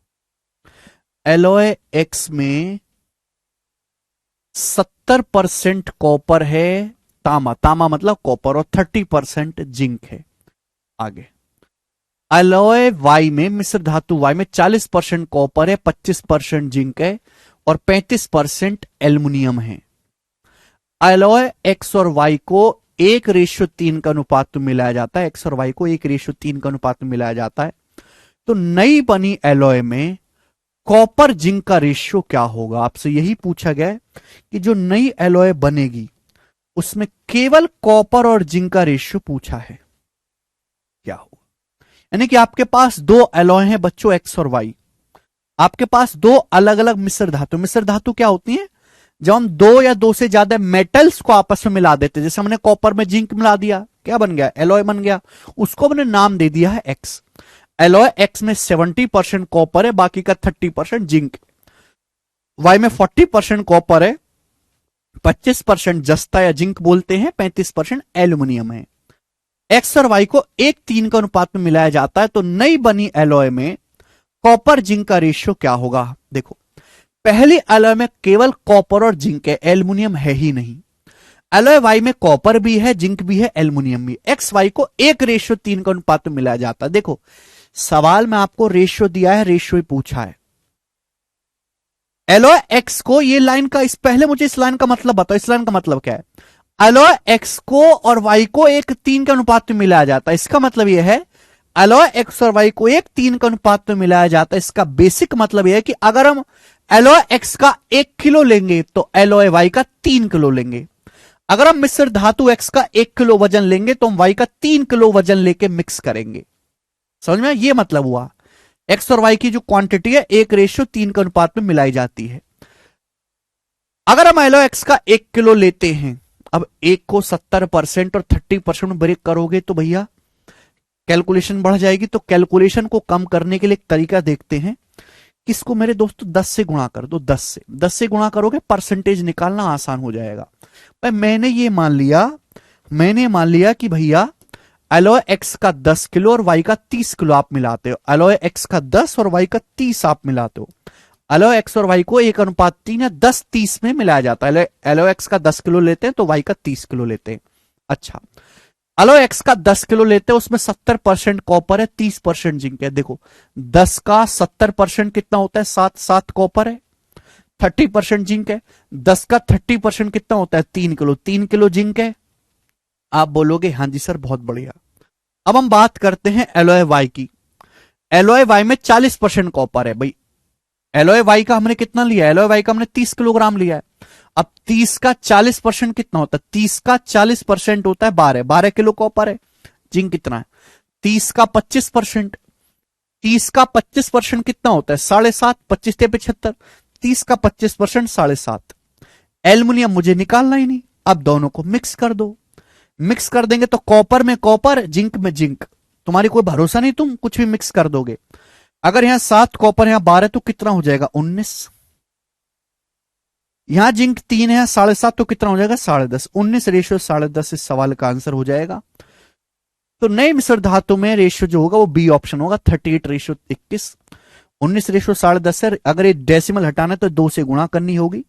एलॉय एक्स में 70% कॉपर है, तामा मतलब कॉपर, और 30% जिंक है। आगे एलॉय वाई में, मिश्र धातु वाई में 40% कॉपर है, 25% जिंक है और 35% एल्युमिनियम है। एलॉय एक्स और वाई को 1:3 का अनुपात में मिलाया जाता है, एक्स और वाई को 1:3 का अनुपात में मिलाया जाता है। तो नई बनी एलॉय में कॉपर जिंक का रेशियो क्या होगा? आपसे यही पूछा गया है कि जो नई एलॉय बनेगी उसमें केवल कॉपर और जिंक का रेशियो पूछा है, क्या होगा? यानी कि आपके पास दो एलॉय हैं बच्चों, एक्स और वाई। आपके पास दो अलग अलग मिश्र धातु क्या होती हैं? जब हम दो या दो से ज्यादा मेटल्स को आपस में मिला देते, जैसे हमने कॉपर में जिंक मिला दिया, क्या बन गया? एलॉय बन गया। उसको हमने नाम दे दिया है एक्स। एलॉय एक्स में 70% कॉपर है, बाकी का 30% जिंक। वाई में 40% कॉपर है, 25% जस्ता या जिंक बोलते हैं, 35% एल्यूमिनियम है। एक्स और वाई को 1:3 का अनुपात में मिलाया जाता है। तो नई बनी एलॉय में कॉपर जिंक का रेशियो क्या होगा? देखो, पहली एलॉय में केवल कॉपर और जिंक है, एल्युमिनियम है ही नहीं। एलॉय वाई में कॉपर भी है, जिंक भी है, एल्युमिनियम भी। एक्स वाई को 1:3 का अनुपात में मिलाया जाता है। देखो, सवाल में आपको रेशियो दिया है, रेशियो ही पूछा है। एलॉय एक्स को, ये लाइन का, इस पहले मुझे इस लाइन का मतलब बताओ, इस लाइन का मतलब क्या है? एलॉय एक्स को और वाई को 1:3 के अनुपात में मिलाया जाता है। इसका मतलब यह है एलॉय एक्स और वाई को 1:3 के अनुपात में मिलाया जाता है। इसका बेसिक मतलब यह है कि अगर हम एलॉय एक्स का 1 किलो लेंगे तो एलॉय वाई का 3 किलो लेंगे। अगर हम मिश्र धातु एक्स का 1 किलो वजन लेंगे तो हम वाई का 3 किलो वजन लेके मिक्स करेंगे। समझ में? यह मतलब हुआ एक्स और वाई की जो क्वांटिटी है 1:3 के अनुपात में मिलाई जाती है। अगर हम एलॉय एक्स का 1 किलो लेते हैं, अब एक को 70% और 30% में ब्रेक करोगे तो भैया कैलकुलेशन बढ़ जाएगी। तो कैलकुलेशन को कम करने के लिए एक तरीका देखते हैं। किसको मेरे दोस्तों? 10 से गुणा कर दो। 10 से गुणा करोगे, परसेंटेज निकालना आसान हो जाएगा। भाई मैंने मान लिया कि भैया एलॉय एक्स का 10 किलो और वाई का 30 किलो आप मिलाते हो। एलॉय एक्स का 10 और वाई का 30 आप मिलाते हो। एलॉय एक्स और वाई को 1:3 या 10:30 में मिलाया जाता है। एलॉय एक्स का 10 किलो लेते हैं तो वाई का 30 किलो लेते हैं। अच्छा, एलॉय एक्स का 10 किलो लेते हैं, उसमें 70% कॉपर है, 30% जिंक है। देखो, 10 का 70% कितना होता है? 7 कॉपर है, 30% जिंक है। 10 का 30% कितना होता है? 3 किलो, 3 किलो जिंक है। आप बोलोगे हाँ जी सर, बहुत बढ़िया। अब हम बात करते हैं एलॉय वाई की। एलॉय वाई में 40% कॉपर है। भाई एलॉय वाई का हमने कितना लिया? एलॉय वाई का हमने 30 किलोग्राम लिया है। अब 30 का 40% कितना होता है? 30 का 40% होता है 12 किलो कॉपर है। जिंक कितना है? 30 का 25%, 30 का 25% कितना होता है? 7.5, 25 ते 75, 30 का 25% 7.5। एल्युमिनियम मुझे निकालना ही नहीं, अब दोनों को मिक्स कर दो। मिक्स कर देंगे तो कॉपर में कॉपर, जिंक में जिंक, तुम्हारी कोई भरोसा नहीं, तुम कुछ भी मिक्स कर दोगे। अगर यहां 7 कॉपर, यहां 12, तो कितना हो जाएगा? 19। यहां जिंक 3 है, 7.5, तो कितना हो जाएगा? 10.5। 19:10 इस सवाल का आंसर हो जाएगा। तो नए मिश्र धातु में रेशियो जो होगा वो बी ऑप्शन होगा, 38:21। 19:10 है, अगर ये डेसिमल हटाना है तो 2 से गुणा करनी होगी।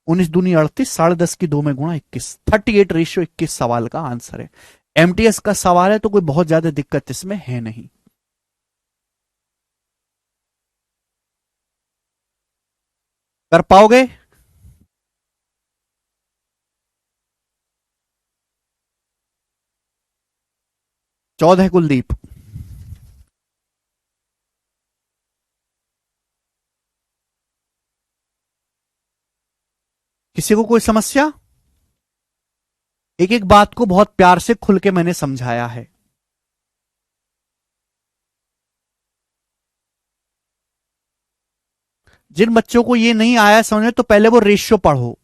19 दूनी 38, 10.5 की 2 में गुणा 21, 38:21 सवाल का आंसर है। एमटीएस का सवाल है तो कोई बहुत ज्यादा दिक्कत इसमें है नहीं। कर पाओगे? चौदह कुलदीप। किसी को कोई समस्या? एक एक बात को बहुत प्यार से खुल के मैंने समझाया है। जिन बच्चों को ये नहीं आया समझ में, तो पहले वो रेशियो पढ़ो।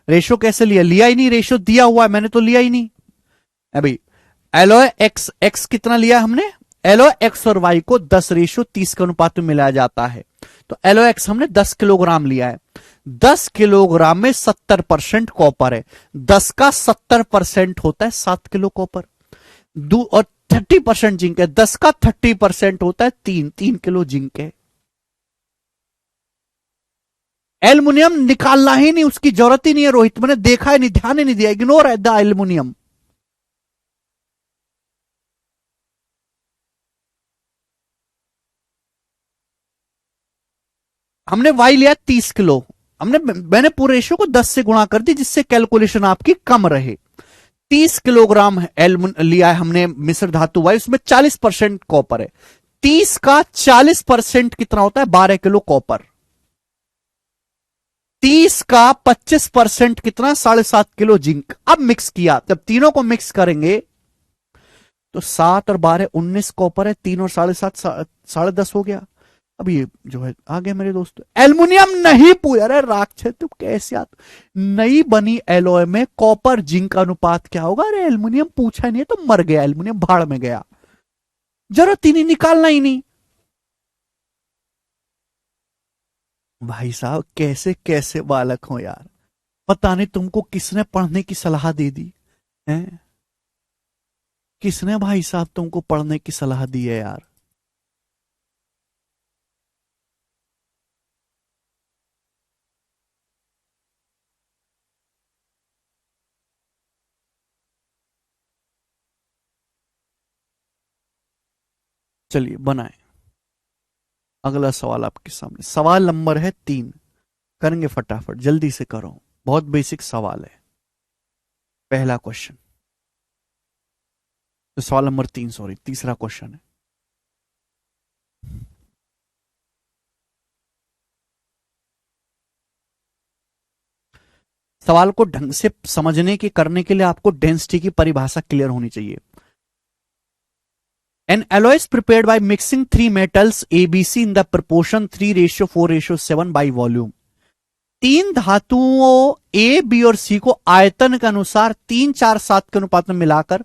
रेशियो कैसे लिया? लिया ही नहीं, रेशियो दिया हुआ है, मैंने तो लिया ही नहीं। अभी एलोय एक्स, एक्स कितना लिया हमने? एलोय एक्स और वाई को 10:30 के अनुपात में मिलाया जाता है। तो एलोय एक्स हमने 10 किलोग्राम लिया है। 10 किलोग्राम में 70% कॉपर है। 10 का 70% होता है 7 किलो कॉपर। और 30% जिंक है। 10 का 30% होता है 3 किलो जिंक है। एल्युमिनियम निकालना ही नहीं, उसकी जरूरत ही नहीं है रोहित, मैंने देखा ही नहीं, ध्यान ही नहीं दिया, इग्नोर है द एल्युमिनियम। हमने वाई लिया 30 किलो, मैंने पूरे रेशियो को 10 से गुणा कर दी, जिससे कैलकुलेशन आपकी कम रहे। 30 किलोग्राम लिया है हमने मिश्र धातु वाई, उसमें 40% कॉपर है। 30 का 40% कितना होता है? 12 किलो कॉपर। 30 का 25% कितना? 7.5 किलो जिंक। अब मिक्स किया, जब तीनों को मिक्स करेंगे तो 7 और 12 19 कॉपर है, 3 और 7.5 10.5 हो गया। अब ये जो है आ गया मेरे दोस्तों, एल्युमिनियम नहीं पूछ। अरे राक्षस तुम कैसे नई बनी एलॉय में कॉपर जिंक का अनुपात क्या होगा? अरे एल्युमिनियम पूछा नहीं है तो मर गया, एल्युमिनियम भाड़ में गया, जरूरत ही नहीं, निकालना ही नहीं। भाई साहब कैसे कैसे बालक हो यार, पता नहीं तुमको किसने पढ़ने की सलाह दे दी है? किसने भाई साहब तुमको पढ़ने की सलाह दी है यार? चलिए बनाए अगला सवाल आपके सामने। सवाल नंबर है 3, करेंगे फटाफट, जल्दी से करो, बहुत बेसिक सवाल है। पहला क्वेश्चन, तो सवाल नंबर 3, सॉरी, तीसरा क्वेश्चन है। सवाल को ढंग से समझने की करने के लिए आपको डेंसिटी की परिभाषा क्लियर होनी चाहिए। An alloy is prepared by mixing 3 metals ABC in the proportion 3:4:7 by volume। 3 धातुओं ए, बी और सी को आयतन के अनुसार 3, 4, 7 के अनुपात में मिलाकर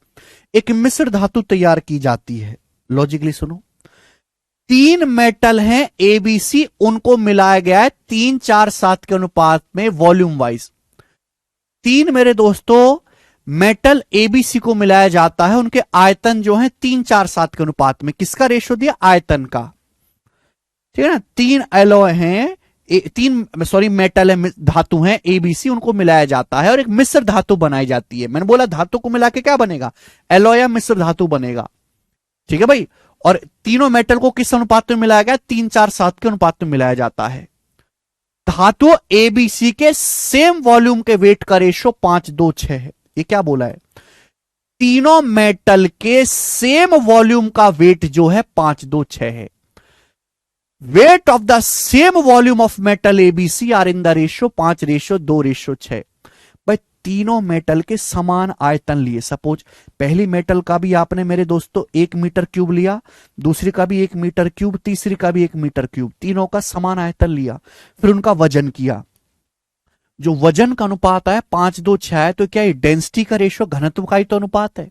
एक मिश्र धातु तैयार की जाती है। लॉजिकली सुनो, 3 मेटल हैं एबीसी, उनको मिलाया गया है 3, 4, 7 के अनुपात में वॉल्यूम वाइज। 3 मेरे दोस्तों मेटल एबीसी को मिलाया जाता है, उनके आयतन जो है 3, 4, 7 के अनुपात में। किसका रेशो दिया? आयतन का, ठीक है ना। 3 एलॉय हैं, 3 सॉरी मेटल है, धातु हैं एबीसी, उनको मिलाया जाता है और एक मिश्र धातु बनाई जाती है। मैंने बोला धातु को मिला के क्या बनेगा? एलॉय या मिश्र धातु बनेगा, ठीक है भाई। और तीनों मेटल को किस अनुपात में मिलाया गया? 3, 4, 7 के अनुपात में मिलाया जाता है। धातु एबीसी के सेम वॉल्यूम के वेट का रेशो 5, 2, 6 है। ये क्या बोला है? तीनों मेटल के सेम वॉल्यूम का वेट जो है 5, 2, 6 है। Weight of the same volume of metal ABC are in the ratio 5:2:6। भाई तीनों मेटल के समान आयतन लिए। सपोज पहली मेटल का भी आपने मेरे दोस्तों 1 मीटर क्यूब लिया, दूसरी का भी 1 मीटर क्यूब, तीसरी का भी 1 मीटर क्यूब, तीनों का समान आयतन लिया, फिर उनका वजन किया। जो वजन का अनुपात है 5:2:6 है, तो क्या ये डेंसिटी का रेशियो घनत्व का ही तो अनुपात है।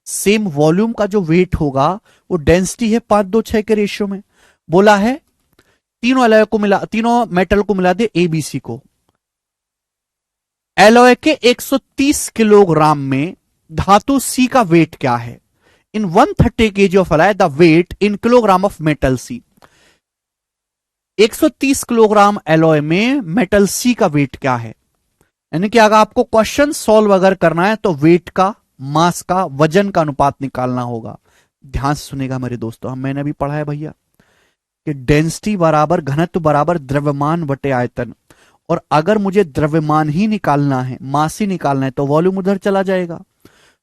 सेम वॉल्यूम का जो वेट होगा वो डेंसिटी है 5:2:6 के रेशियो में। बोला है तीनों एलॉय को मिला, तीनों मेटल को मिला दे एबीसी को। एलॉय के 130 किलोग्राम में धातु सी का वेट क्या है? In 130 kg of alloy the weight in kilogram of metal C. 130 kilogram alloy में मेटल सी का वेट क्या है? यानी कि अगर आपको क्वेश्चन सॉल्व अगर करना है तो वेट का, मास का, वजन का अनुपात निकालना होगा। ध्यान से सुनेगा मेरे दोस्तों, मैंने भी पढ़ा है भैया कि डेंसिटी बराबर घनत्व बराबर द्रव्यमान बटे आयतन। और अगर मुझे द्रव्यमान ही निकालना है, मास ही निकालना है, तो वॉल्यूम उधर चला जाएगा।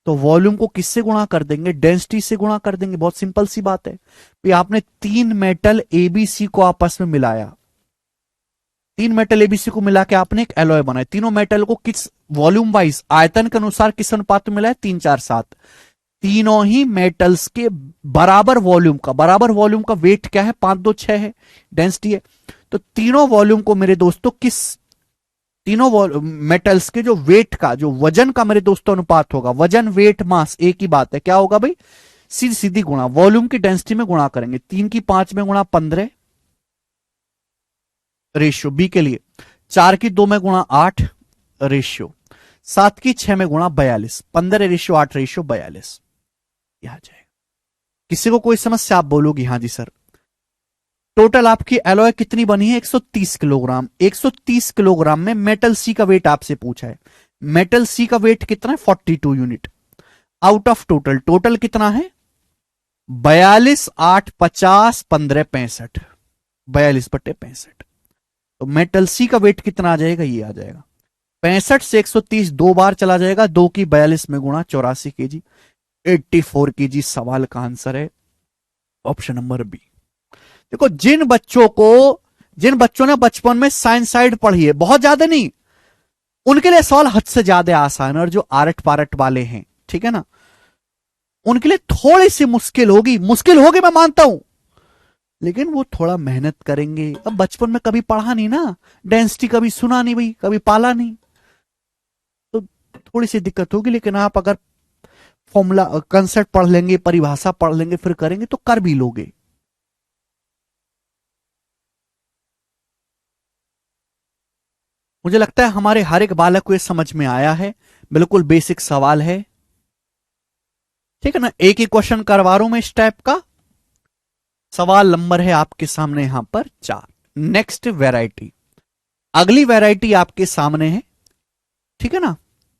तो वॉल्यूम को किससे गुणा कर देंगे? डेंसिटी से गुणा कर देंगे। बहुत सिंपल सी बात है। तो आपने 3 मेटल एबीसी को आपस में मिलाया, 3 मेटल एबीसी को मिला के आपने एक एलॉय बनाया। तीनों मेटल को किस वॉल्यूम वाइज, आयतन के अनुसार किस अनुपात में मिलाया? 3:4:7। तीनों ही मेटल्स के बराबर वॉल्यूम का वेट क्या है? 5:2:6 है, डेंसिटी है। तो तीनों वॉल्यूम को मेरे दोस्तों तीनों मेटल्स के जो वेट का, जो वजन का मेरे दोस्तों अनुपात होगा, वजन वेट मास एक ही बात है। क्या होगा भाई? सीधी सीधी गुणा, वॉल्यूम की डेंसिटी में गुणा करेंगे। 3 की 5 में गुणा 15 रेशियो बी के लिए, 4 की 2 में गुणा 8 रेशियो, 7 की 6 में गुणा 42, 15:8 रेशियो 42 आ जाएगा। किसी को कोई समस्या? आप बोलोगी हाँ जी सर। टोटल आपकी एलॉय कितनी बनी है? 130 किलोग्राम। 130 किलोग्राम में मेटल सी का वेट आपसे पूछा है। मेटल सी का वेट कितना है? 42 यूनिट। आउट ऑफ टोटल कितना है? 42, 8, 50, 15, 65, 42/65। तो मेटल सी का वेट कितना आ जाएगा? ये आ जाएगा 65 से 130 2 बार चला जाएगा, 2 की 42 में गुणा 84 kg, 84 kg। सवाल का आंसर है ऑप्शन नंबर बी। देखो, जिन बच्चों ने बचपन में साइंस साइड पढ़ी है, बहुत ज्यादा नहीं, उनके लिए सवाल हद से ज्यादा आसान है। और जो आरट पारट वाले हैं, ठीक है ना, उनके लिए थोड़ी सी मुश्किल होगी मैं मानता हूं, लेकिन वो थोड़ा मेहनत करेंगे। अब बचपन में कभी पढ़ा नहीं ना, डेंसिटी कभी सुना नहीं भाई, कभी पाला नहीं, तो थोड़ी सी दिक्कत होगी। लेकिन आप अगर फॉर्मूला कंसेप्ट पढ़ लेंगे, परिभाषा पढ़ लेंगे, फिर करेंगे तो कर भी लोगे। मुझे लगता है हमारे हर एक बालक को ये समझ में आया है। बिल्कुल बेसिक सवाल है, ठीक है ना। एक ही क्वेश्चन करवा रहा हूं मैं इस टाइप का। सवाल नंबर है आपके सामने यहां पर 4। नेक्स्ट वैरायटी, अगली वैरायटी आपके सामने है, ठीक है ना।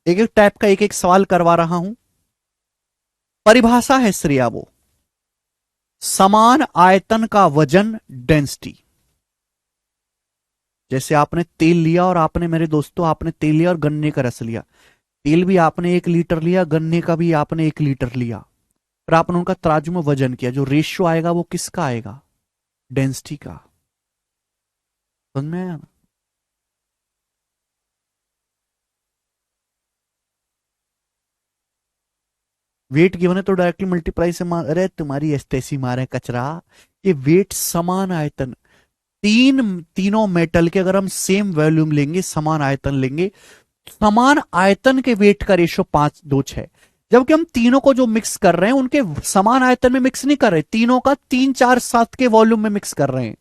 एक एक टाइप का एक एक सवाल करवा रहा हूं। परिभाषा है श्रेया वो, समान आयतन का वजन डेंसिटी। जैसे आपने तेल लिया और आपने मेरे दोस्तों, आपने तेल लिया और गन्ने का रस लिया। तेल भी आपने 1 लीटर लिया, गन्ने का भी आपने 1 लीटर लिया, फिर आपने उनका तराजू में वजन किया। जो रेशियो आएगा वो किसका आएगा? डेंसिटी का। समझ में आया ना? वेट गिवन है तो डायरेक्टली मल्टीप्लाई से मार, अरे तुम्हारी एस्टेसी मारे कचरा। ये वेट समान आयतन, तीनों मेटल के अगर हम सेम वॉल्यूम लेंगे, समान आयतन लेंगे, समान आयतन के वेट का रेशियो 5:2:6। जबकि हम तीनों को जो मिक्स कर रहे हैं उनके समान आयतन में मिक्स नहीं कर रहे, तीनों का 3:4:7 के वॉल्यूम में मिक्स कर रहे हैं।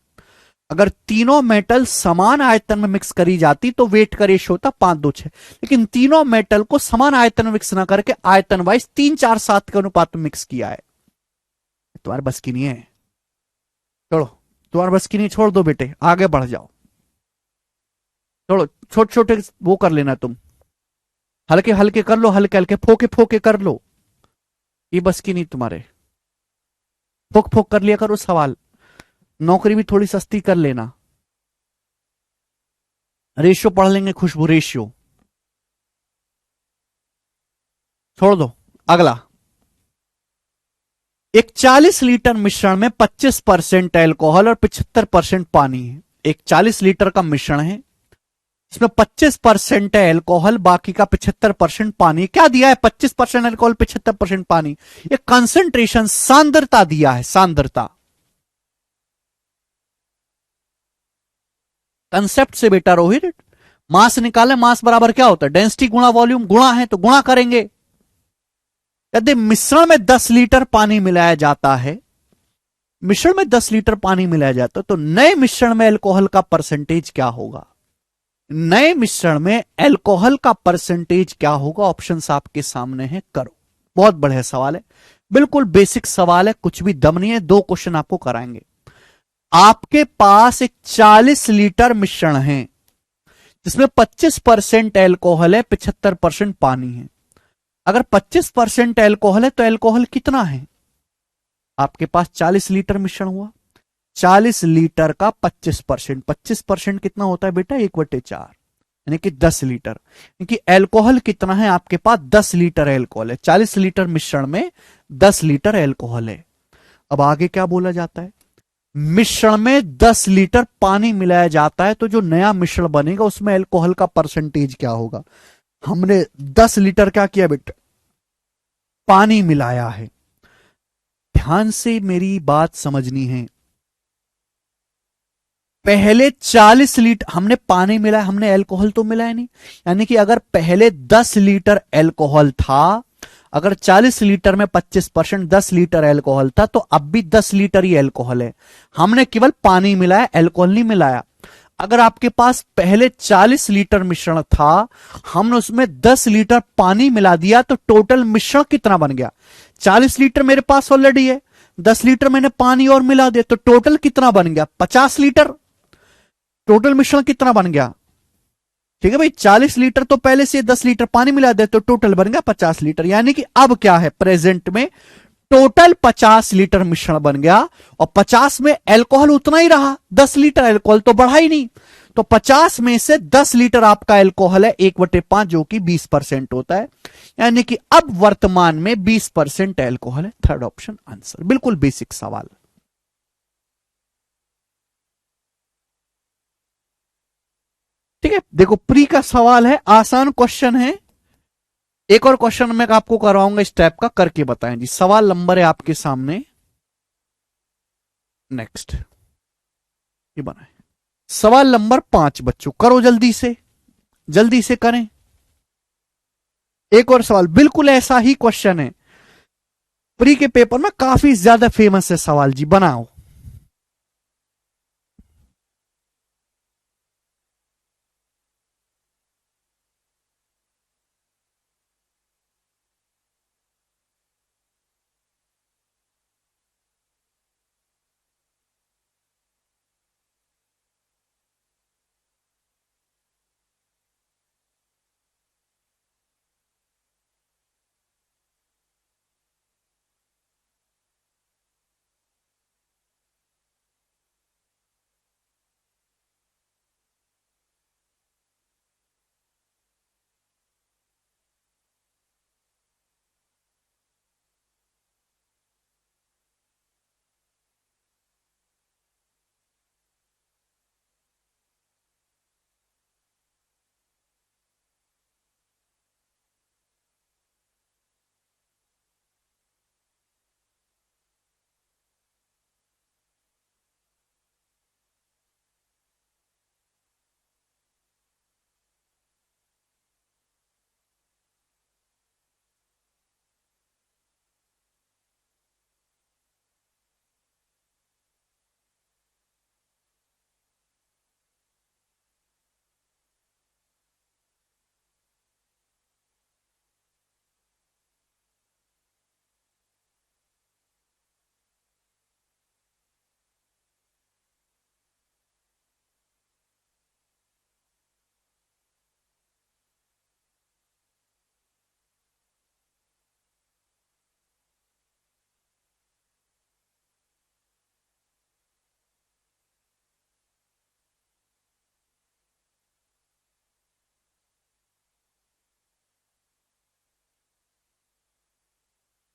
अगर तीनों मेटल समान आयतन में मिक्स करी जाती तो वेट का रेशियो होता 5:2:6। लेकिन तीनों मेटल को समान आयतन में मिक्स ना करके आयतन वाइज 3:4:7 के अनुपात में मिक्स किया है। तुम्हारे बस की नहीं है, छोड़ो, तुम्हारे बस की नहीं, छोड़ दो बेटे, आगे बढ़ जाओ। छोड़ो, छोटे छोटे वो कर लेना, तुम हल्के हल्के कर लो, हल्के हल्के फोके फोके कर लो, ये बस की नहीं तुम्हारे। फोक फोक कर लिया करो सवाल, नौकरी भी थोड़ी सस्ती कर लेना। रेशियो पढ़ लेंगे, खुशबू रेशियो छोड़ दो। अगला, एक 40 लीटर मिश्रण में 25% एल्कोहल और 75% पानी है। एक 40 लीटर का मिश्रण है, इसमें 25% है एल्कोहल, बाकी का 75% पानी। क्या दिया है? 25% एल्कोहल, 75% पानी। ये कंसेंट्रेशन, सांद्रता दिया है, सांद्रता। कंसेप्ट से बेटा रोहित, मास निकाले, मास बराबर क्या होता है? डेंसिटी गुणा वॉल्यूम, गुणा है तो गुणा करेंगे। यदि मिश्रण में 10 लीटर पानी मिलाया जाता है, मिश्रण में 10 लीटर पानी मिलाया जाता है, तो नए मिश्रण में अल्कोहल का परसेंटेज क्या होगा? नए मिश्रण में अल्कोहल का परसेंटेज क्या होगा? ऑप्शंस आपके सामने हैं, करो। बहुत बढ़िया सवाल है, बिल्कुल बेसिक सवाल है, कुछ भी दम नहीं है। दो क्वेश्चन आपको कराएंगे। आपके पास एक 40 लीटर मिश्रण है जिसमें 25% एल्कोहल है, 75% पानी है। अगर 25% एल्कोहल है तो एल्कोहल कितना है? आपके पास 40 लीटर मिश्रण हुआ, 40 लीटर का 25%, 25% कितना होता है बेटा? 1/4, यानी कि 10 लीटर। क्योंकि एल्कोहल कितना है आपके पास? 10 लीटर एल्कोहल है। 40 लीटर मिश्रण में 10 लीटर एल्कोहल है। अब आगे क्या बोला जाता है? मिश्रण में 10 लीटर पानी मिलाया जाता है, तो जो नया मिश्रण बनेगा उसमें एल्कोहल का परसेंटेज क्या होगा? हमने 10 लीटर क्या किया बेटा? पानी मिलाया है। ध्यान से मेरी बात समझनी है। पहले 40 लीटर हमने पानी मिलाया, हमने अल्कोहल तो मिलाया नहीं। यानी कि अगर पहले 10 लीटर अल्कोहल था, अगर 40 लीटर में 25%, 10 लीटर अल्कोहल था, तो अब भी 10 लीटर ही अल्कोहल है। हमने केवल पानी मिलाया, अल्कोहल नहीं मिलाया। अगर आपके पास पहले 40 लीटर मिश्रण था, हमने उसमें 10 लीटर पानी मिला दिया, तो टोटल मिश्रण कितना बन गया? 40 लीटर मेरे पास ऑलरेडी है, 10 लीटर मैंने पानी और मिला दिया, तो टोटल कितना बन गया? 50 लीटर। टोटल मिश्रण कितना बन गया? ठीक है भाई, 40 लीटर तो पहले से 10 लीटर पानी मिला दे तो टोटल बन गया 50 लीटर। यानी कि अब क्या है प्रेजेंट में? टोटल 50 लीटर मिश्रण बन गया, और 50 में अल्कोहल उतना ही रहा, 10 लीटर अल्कोहल तो बढ़ा ही नहीं। तो 50 में से 10 लीटर आपका अल्कोहल है, 1/5, जो कि 20% होता है। यानी कि अब वर्तमान में 20% अल्कोहल है। थर्ड ऑप्शन आंसर, बिल्कुल बेसिक सवाल। ठीक है, देखो प्री का सवाल है, आसान क्वेश्चन है। एक और क्वेश्चन मैं आपको करवाऊंगा इस टाइप का, करके बताएं जी। सवाल नंबर है आपके सामने, नेक्स्ट ये बनाए। सवाल नंबर 5 बच्चों, करो जल्दी से, जल्दी से करें। एक और सवाल, बिल्कुल ऐसा ही क्वेश्चन है, प्री के पेपर में काफी ज्यादा फेमस है सवाल जी, बनाओ।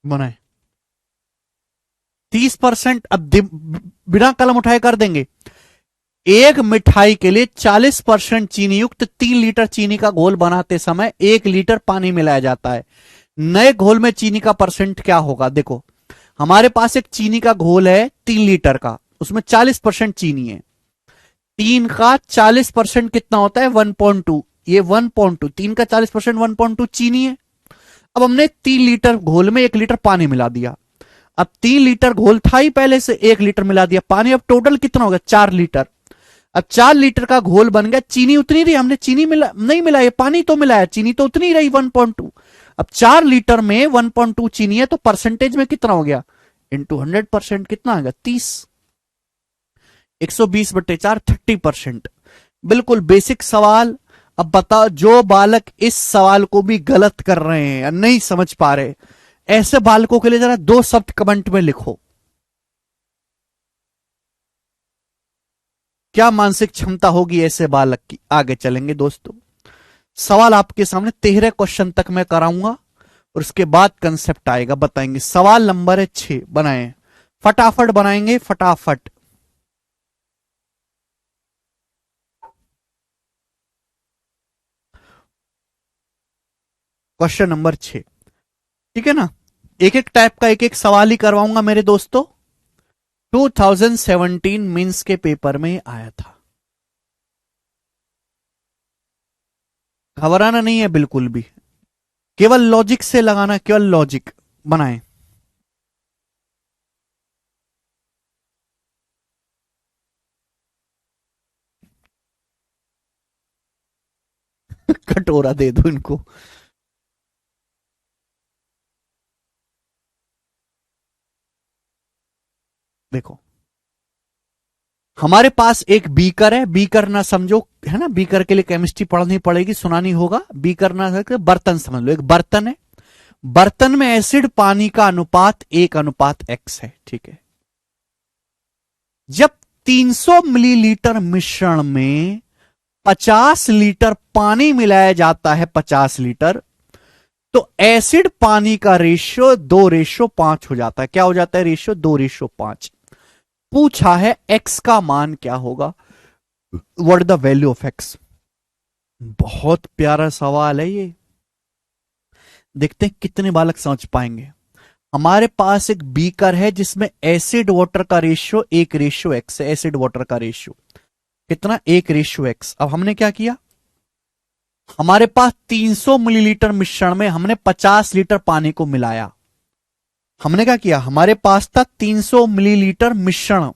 बनाए 30%। अब बिना कलम उठाए कर देंगे। एक मिठाई के लिए 40% चीनी युक्त 3 लीटर चीनी का घोल बनाते समय 1 लीटर पानी मिलाया जाता है। नए घोल में चीनी का परसेंट क्या होगा? देखो, हमारे पास एक चीनी का घोल है 3 लीटर का, उसमें 40% चीनी है। 3 का 40% कितना होता है? 1.2। ये 1.2, 3 का 40% 1.2 चीनी है। अब हमने 3 लीटर घोल में 1 लीटर पानी मिला दिया। अब 3 लीटर घोल था ही पहले से, 1 लीटर मिला दिया पानी। अब टोटल कितना हो गया? 4 लीटर। अब 4 लीटर का घोल बन गया। चीनी उतनी रही, हमने चीनी मिला नहीं मिलाया, पानी तो मिलाया, चीनी तो उतनी रही 1.2। अब 4 लीटर में 1.2 चीनी है, तो परसेंटेज में कितना हो गया? इंटू 100% कितना आ गया? 30। 120/4 30%। बिल्कुल बेसिक सवाल। अब बताओ, जो बालक इस सवाल को भी गलत कर रहे हैं या नहीं समझ पा रहे, ऐसे बालकों के लिए जरा 2 शब्द कमेंट में लिखो। क्या मानसिक क्षमता होगी ऐसे बालक की? आगे चलेंगे दोस्तों। सवाल आपके सामने 13 क्वेश्चन तक मैं कराऊंगा और उसके बाद कंसेप्ट आएगा, बताएंगे। सवाल नंबर है 6, बनाए, फटाफट बनाएंगे, फटाफट। क्वेश्चन नंबर 6, ठीक है ना? एक एक टाइप का एक एक सवाल ही करवाऊंगा मेरे दोस्तों। 2017 मीन्स के पेपर में आया था। घबराना नहीं है बिल्कुल भी, केवल लॉजिक से लगाना, केवल लॉजिक बनाए। कटोरा दे दो इनको। देखो, हमारे पास एक बीकर है, बीकर ना समझो, है ना? बीकर के लिए केमिस्ट्री पढ़नी पड़ेगी, सुनानी होगा। बीकर ना सकते, बर्तन समझ लो। एक बर्तन है, बर्तन में एसिड पानी का अनुपात 1:x है, ठीक है? जब 300 मिलीलीटर मिश्रण में 50 लीटर पानी मिलाया जाता है, 50 लीटर, तो एसिड पानी का रेशियो 2:5 हो जाता है। क्या हो जाता है? रेशियो 2:5। पूछा है x का मान क्या होगा? What the value of x? बहुत प्यारा सवाल है ये। देखते हैं कितने बालक समझ पाएंगे। हमारे पास एक बीकर है जिसमें एसिड वाटर का रेशियो 1:x है। एसिड वाटर का रेशियो कितना? 1:x। अब हमने क्या किया? हमारे पास 300 मिलीलीटर मिश्रण में हमने 50 लीटर पानी को मिलाया। हमने क्या किया? हमारे पास था 300 मिलीलीटर मिश्रण।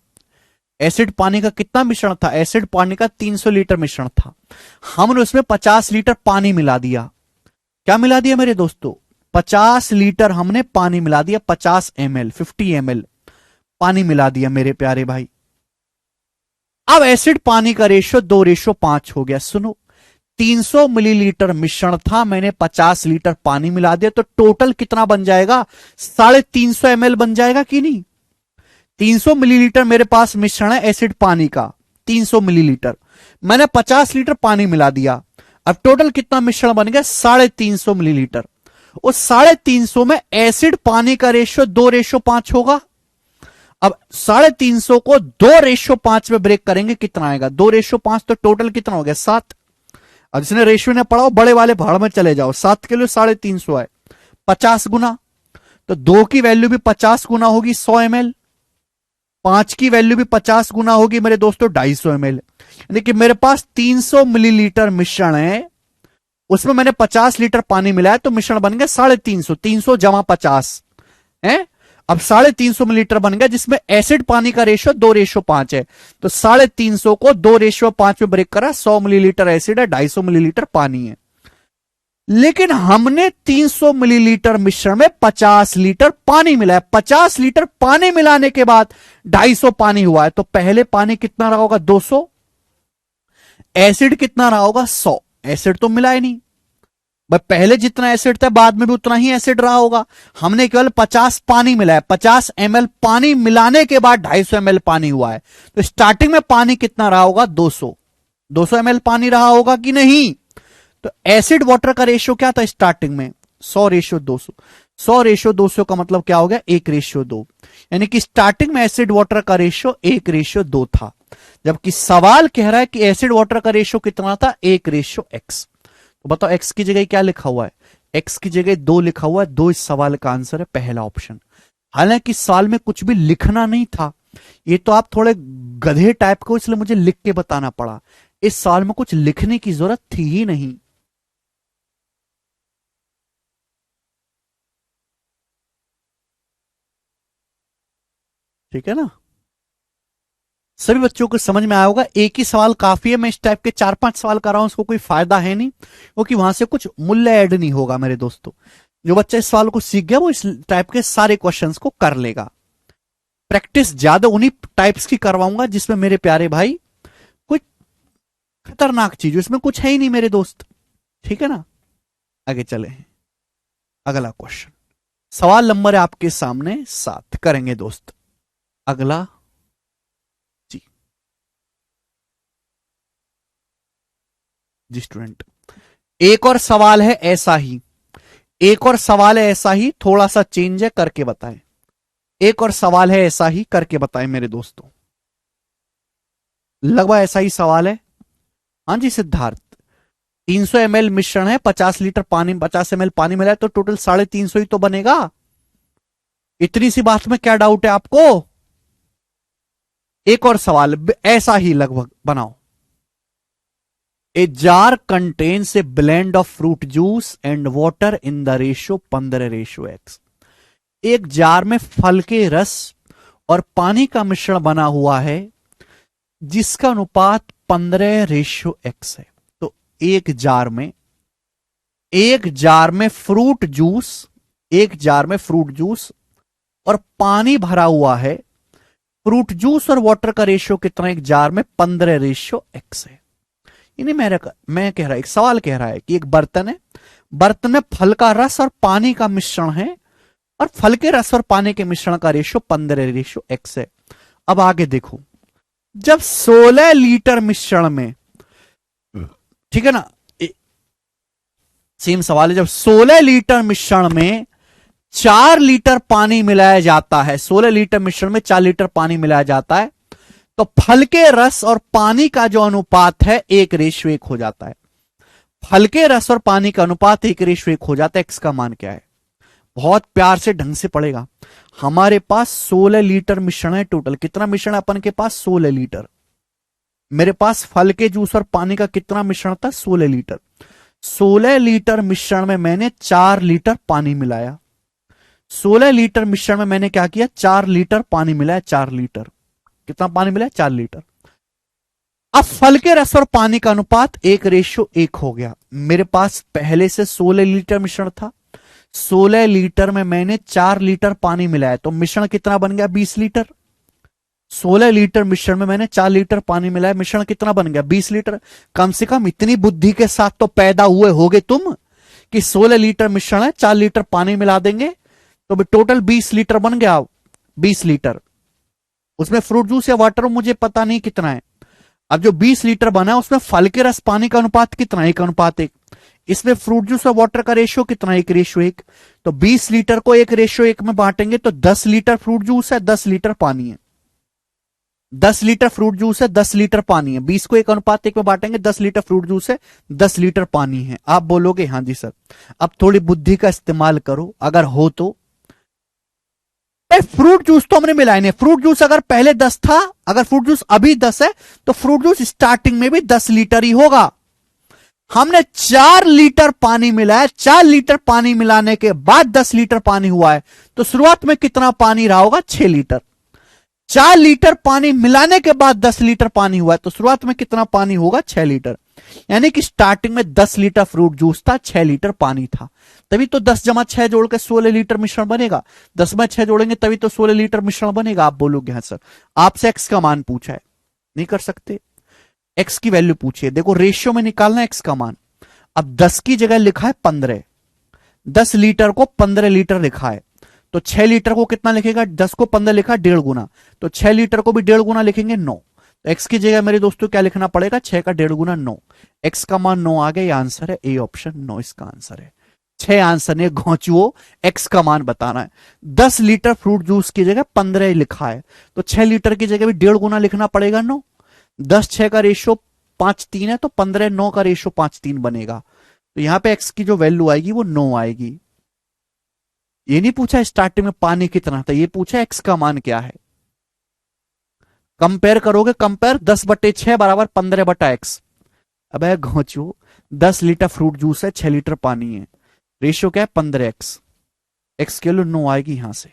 एसिड पानी का कितना मिश्रण था? एसिड पानी का 300 लीटर मिश्रण था। हमने उसमें 50 लीटर पानी मिला दिया। क्या मिला दिया मेरे दोस्तों? 50 लीटर हमने पानी मिला दिया। 50 ml, 50 ml पानी मिला दिया मेरे प्यारे भाई। अब एसिड पानी का रेशियो 2:5 हो गया। सुनो, 300 मिलीलीटर मिश्रण था, मैंने 50 लीटर पानी मिला दिया, तो टोटल कितना बन जाएगा? 350 ml बन जाएगा कि नहीं? 300 मिलीलीटर मेरे पास मिश्रण है एसिड पानी का, 300 मिलीलीटर, मैंने 50 लीटर पानी मिला दिया। अब टोटल कितना मिश्रण बन गया? 350 मिलीलीटर। उस 350 में एसिड पानी का रेशियो 2:5 होगा। अब 350 को 2:5 में ब्रेक करेंगे, कितना आएगा? 2:5, तो टोटल कितना हो गया? 7। अब जिसने रेशियो ने पढ़ाओ, बड़े वाले भाड़ में चले जाओ। 7 के लिए 350 है, 50 गुना, तो 2 की वैल्यू भी 50 गुना होगी 100 ml। 5 की वैल्यू भी 50 गुना होगी मेरे दोस्तों 250 ml। यानी कि मेरे पास 300 मिलीलीटर मिश्रण है, उसमें मैंने 50 लीटर पानी मिलाया, तो मिश्रण बन गया 350। 300 जमा 50 है, अब 350 मिलीलीटर बन गया, जिसमें एसिड पानी का रेशियो 2:5 है। तो 350 को 2:5 में ब्रेक करा, 100 मिलीलीटर एसिड है, 250 मिलीलीटर पानी है। लेकिन हमने 300 मिलीलीटर मिश्रण में 50 लीटर पानी मिलाया। 50 लीटर पानी मिलाने के बाद 250 पानी हुआ है, तो पहले पानी कितना रहा होगा? 200। एसिड कितना रहा होगा? 100। एसिड तो मिला ही नहीं, भाई पहले जितना एसिड था बाद में भी उतना ही एसिड रहा होगा। हमने केवल 50 पानी मिलाया, 50 ml पानी मिलाने के बाद 250 ml पानी हुआ है, तो स्टार्टिंग में पानी कितना रहा होगा? 200। 200 ml पानी रहा होगा कि नहीं? तो एसिड वाटर का रेशियो क्या था स्टार्टिंग में? 100:200। 100:200 का मतलब क्या हो गया? 1:2। यानी कि स्टार्टिंग में एसिड वाटर का रेशियो 1:2 था। जबकि सवाल कह रहा है कि एसिड वाटर का रेशियो कितना था, 1:x। तो बताओ x की जगह क्या लिखा हुआ है, x की जगह 2 लिखा हुआ है, 2 इस सवाल का आंसर है, पहला ऑप्शन। हालांकि सवाल में कुछ भी लिखना नहीं था, ये तो आप थोड़े गधे टाइप को, इसलिए मुझे लिख के बताना पड़ा। इस सवाल में कुछ लिखने की जरूरत थी ही नहीं। ठीक है ना, सभी बच्चों को समझ में आया होगा। एक ही सवाल काफी है, मैं इस टाइप के 4-5 सवाल कर रहा हूं, उसको कोई फायदा है नहीं, क्योंकि वहां से कुछ मूल्य ऐड नहीं होगा मेरे दोस्तों। जो बच्चा इस सवाल को सीख गया वो इस टाइप के सारे क्वेश्चंस को कर लेगा। प्रैक्टिस ज्यादा उन्हीं टाइप्स की करवाऊंगा जिसमें मेरे प्यारे भाई कोई खतरनाक चीज, इसमें कुछ है ही नहीं मेरे दोस्त। ठीक है ना, आगे चले। अगला क्वेश्चन, सवाल नंबर है आपके सामने 7 करेंगे दोस्त। अगला जी जी स्टूडेंट, एक और सवाल है ऐसा ही, एक और सवाल है ऐसा ही, थोड़ा सा चेंज है, करके बताएं। एक और सवाल है ऐसा ही, करके बताएं मेरे दोस्तों। लगभग ऐसा ही सवाल है। हाँ जी सिद्धार्थ, 300 ml मिश्रण है, 50 लीटर पानी, 50 ml पानी मिला है, तो टोटल 350 ही तो बनेगा। इतनी सी बात में क्या डाउट है आपको। एक और सवाल ऐसा ही लगभग बनाओ। A jar contains A blend of fruit juice and water in the ratio 15:x। एक जार में फल के रस और पानी का मिश्रण बना हुआ है जिसका अनुपात 15:x है। तो एक जार में फ्रूट जूस, एक जार में फ्रूट जूस और पानी भरा हुआ है। फ्रूट जूस और वाटर का रेशियो कितना, एक जार में 15:x है। यानी मैं कह रहा, एक सवाल कह रहा है कि एक बर्तन है, बर्तन में फल का रस और पानी का मिश्रण है, और फल के रस और पानी के मिश्रण का रेशियो 15:x है। अब आगे देखो, जब 16 लीटर मिश्रण में, ठीक है ना, सेम सवाल है, जब 16 लीटर मिश्रण में 4 लीटर पानी मिलाया जाता है, 16 लीटर मिश्रण में 4 लीटर पानी मिलाया जाता है, तो फल के रस और पानी का जो अनुपात है 1:1 हो जाता है। फल के रस और पानी का अनुपात 1:1 हो जाता है। एक्स का मान क्या है, बहुत प्यार से ढंग से पड़ेगा। हमारे पास 16 लीटर मिश्रण है, टोटल कितना मिश्रण है अपन के पास, 16 लीटर। मेरे पास फल के जूस और पानी का कितना मिश्रण था, 16 लीटर। 16 लीटर मिश्रण में मैंने 4 लीटर पानी मिलाया। 16 लीटर मिश्रण में मैंने क्या किया, 4 लीटर पानी मिलाया। 4 लीटर, कितना पानी मिलाया, 4 लीटर। अब फल के रस और पानी का अनुपात 1:1 हो गया। मेरे पास पहले से 16 लीटर मिश्रण था, 16 लीटर में मैंने 4 लीटर पानी मिलाया, तो मिश्रण कितना बन गया, 20 लीटर। 16 लीटर मिश्रण में मैंने 4 लीटर पानी मिलाया, मिश्रण कितना बन गया, 20 लीटर। कम से कम इतनी बुद्धि के साथ तो पैदा हुए होगे तुम कि 16 लीटर मिश्रण है, 4 लीटर पानी मिला देंगे तो भी टोटल 20 लीटर बन गया। 20 लीटर, उसमें फ्रूट जूस या वाटर मुझे पता नहीं कितना है। अब जो 20 लीटर बना उसमें फल के रस पानी का अनुपात कितना, 1:1। इसमें फ्रूट जूस और वाटर का रेशियो कितना, 1:1। तो 20 लीटर को 1:1 में बांटेंगे तो 10 लीटर फ्रूट जूस है, 10 लीटर पानी है। 10 लीटर फ्रूट जूस है, 10 लीटर पानी है। 20 को 1:1 में बांटेंगे, 10 लीटर फ्रूट जूस है, 10 लीटर पानी है। आप बोलोगे हाँ जी सर। अब थोड़ी बुद्धि का इस्तेमाल करो, अगर हो तो। फ्रूट जूस तो हमने मिलाया नहीं। फ्रूट जूस अगर पहले 10 था, अगर फ्रूट जूस अभी 10 है, तो फ्रूट जूस स्टार्टिंग में भी 10 लीटर ही होगा। हमने 4 लीटर पानी मिलाया, 4 लीटर पानी मिलाने के बाद 10 लीटर पानी हुआ है, तो शुरुआत में कितना पानी रहा होगा, 6 लीटर। 4 लीटर पानी मिलाने के बाद 10 लीटर पानी हुआ है, तो शुरुआत में कितना पानी होगा, 6 लीटर। यानी कि स्टार्टिंग में 10 लीटर फ्रूट जूस था, 6 लीटर पानी था। तभी तो 10 जमा 6 जोड़ के 16 लीटर मिश्रण बनेगा। 10 में 6 जोड़ेंगे तभी तो 16 लीटर मिश्रण बनेगा। आप बोलोगे हाँ सर, आपसे एक्स का मान पूछा है, नहीं कर सकते। एक्स की वैल्यू पूछिए, देखो रेशियो में निकालना एक्स का मान। अब 10 की जगह लिखा है 15, 10 लीटर को 15 लीटर लिखा है, तो 6 लीटर को कितना लिखेगा, 10 को 15 लिखा 1.5 गुना, तो 6 लीटर को भी 1.5 गुना लिखेंगे 9। तो एक्स की जगह मेरे दोस्तों क्या लिखना पड़ेगा, 6 का 1.5 गुना 9। एक्स का मान 9 आ गया, ये आंसर है, ए ऑप्शन 9 इसका आंसर है। 6 आंसर ने घोंचुओ, एक्स का मान बताना है। 10 लीटर फ्रूट जूस की जगह 15 लिखा है, तो 6 लीटर की जगह भी 1.5 गुना लिखना पड़ेगा 9। 10:6 का रेशियो 5:3 है, तो 15:9 का रेशियो 5:3 बनेगा। तो यहां पे एक्स की जो वैल्यू आएगी वो 9 आएगी। ये नहीं पूछा स्टार्टिंग में पानी कितना था, ये पूछा एक्स का मान क्या है। कंपेयर करोगे, कंपेयर 10/6 बराबर 15/x। अब है घोचू, 10 लीटर फ्रूट जूस है, 6 लीटर पानी है, रेशियो क्या है 15x। एक्स के लिए 9 आएगी यहां से।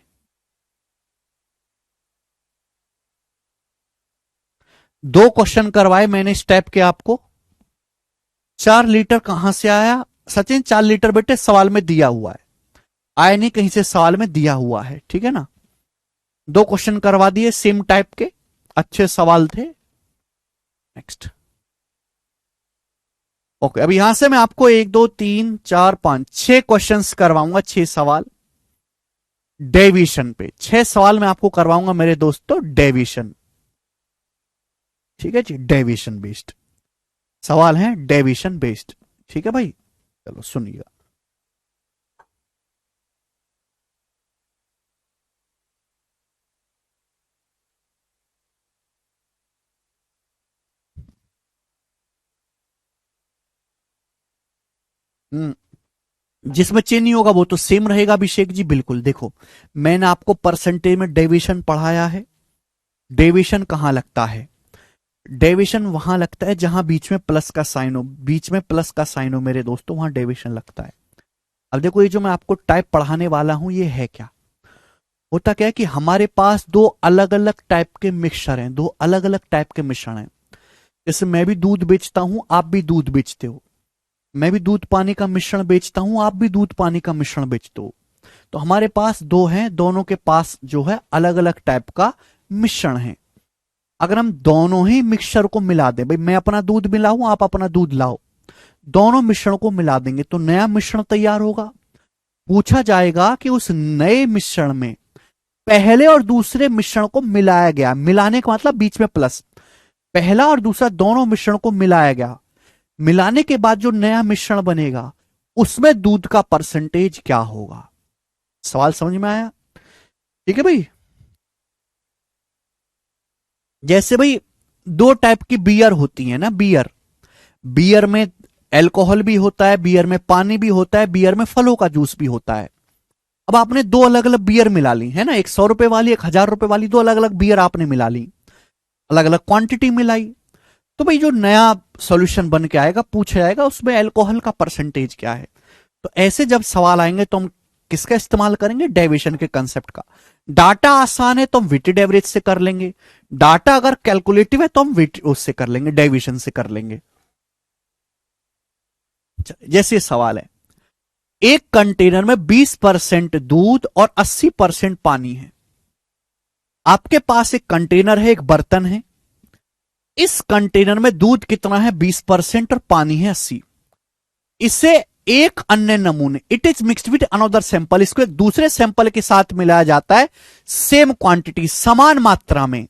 दो क्वेश्चन करवाए मैंने स्टेप के आपको। 4 लीटर कहां से आया सचिन? 4 लीटर बेटे सवाल में दिया हुआ है, आया नहीं कहीं से, सवाल में दिया हुआ है, ठीक है ना। दो क्वेश्चन करवा दिए सेम टाइप के, अच्छे सवाल थे। नेक्स्ट। ओके, अब यहां से मैं आपको 1 2 3 4 5 6 क्वेश्चंस करवाऊंगा, 6 सवाल डेविएशन पे। 6 सवाल मैं आपको करवाऊंगा मेरे दोस्तों डेविएशन, ठीक है जी, डेविएशन बेस्ड सवाल है, डेविएशन बेस्ड, ठीक है भाई। चलो सुनिएगा। जिसमें चेंज नहीं होगा वो तो सेम रहेगा अभिषेक जी, बिल्कुल। देखो मैंने आपको परसेंटेज में डेविएशन पढ़ाया है। डेविएशन कहां लगता है? डेविएशन वहां लगता है जहां बीच में प्लस का साइन हो, बीच में प्लस का साइन हो मेरे दोस्तों, वहां डेविएशन लगता है। अब देखो ये जो मैं आपको टाइप पढ़ाने वाला हूं ये है क्या, होता क्या है कि हमारे पास दो अलग अलग टाइप के मिक्सचर हैं, दो अलग अलग टाइप के मिश्रण हैं। जैसे मैं भी दूध बेचता हूं, आप भी दूध बेचते हो, मैं भी दूध पानी का मिश्रण बेचता हूं, आप भी दूध पानी का मिश्रण बेचते हो। तो हमारे पास दो हैं, दोनों के पास जो है अलग अलग टाइप का मिश्रण है। अगर हम दोनों ही मिक्सचर को मिला दें, भाई मैं अपना दूध मिलाऊं, आप अपना दूध लाओ, दोनों मिश्रण को मिला देंगे तो नया मिश्रण तैयार होगा। पूछा जाएगा कि उस नए मिश्रण में पहले और दूसरे मिश्रण को मिलाया गया, मिलाने का मतलब बीच में प्लस, पहला और दूसरा दोनों मिश्रण को मिलाया गया, मिलाने के बाद जो नया मिश्रण बनेगा उसमें दूध का परसेंटेज क्या होगा। सवाल समझ में आया? ठीक है भाई। जैसे भाई दो टाइप की बियर होती है ना, बियर, बियर में अल्कोहल भी होता है, बियर में पानी भी होता है, बियर में फलों का जूस भी होता है। अब आपने दो अलग अलग बियर मिला ली है ना, एक 100 रुपए वाली, एक 1000 रुपए वाली, दो अलग अलग बियर आपने मिला ली, अलग अलग क्वांटिटी मिलाई। तो भाई जो नया सॉल्यूशन बन के आएगा, पूछा जाएगा उसमें अल्कोहल का परसेंटेज क्या है। तो ऐसे जब सवाल आएंगे तो हम किसका इस्तेमाल करेंगे? डेविएशन के कंसेप्ट का। डाटा आसान है तो हम वेटेड एवरेज से कर लेंगे, डाटा अगर कैलकुलेटिव है तो हम वेट उससे कर लेंगे, डेविएशन से कर लेंगे। जैसे सवाल है, एक कंटेनर में 20% दूध और 80% पानी है। आपके पास एक कंटेनर है, एक बर्तन है, इस कंटेनर में दूध कितना है? 20% और पानी है 80। इसे एक अन्य नमूने, it is mixed with another sample, इसको एक दूसरे सैंपल के साथ मिलाया जाता है सेम क्वांटिटी, समान मात्रा में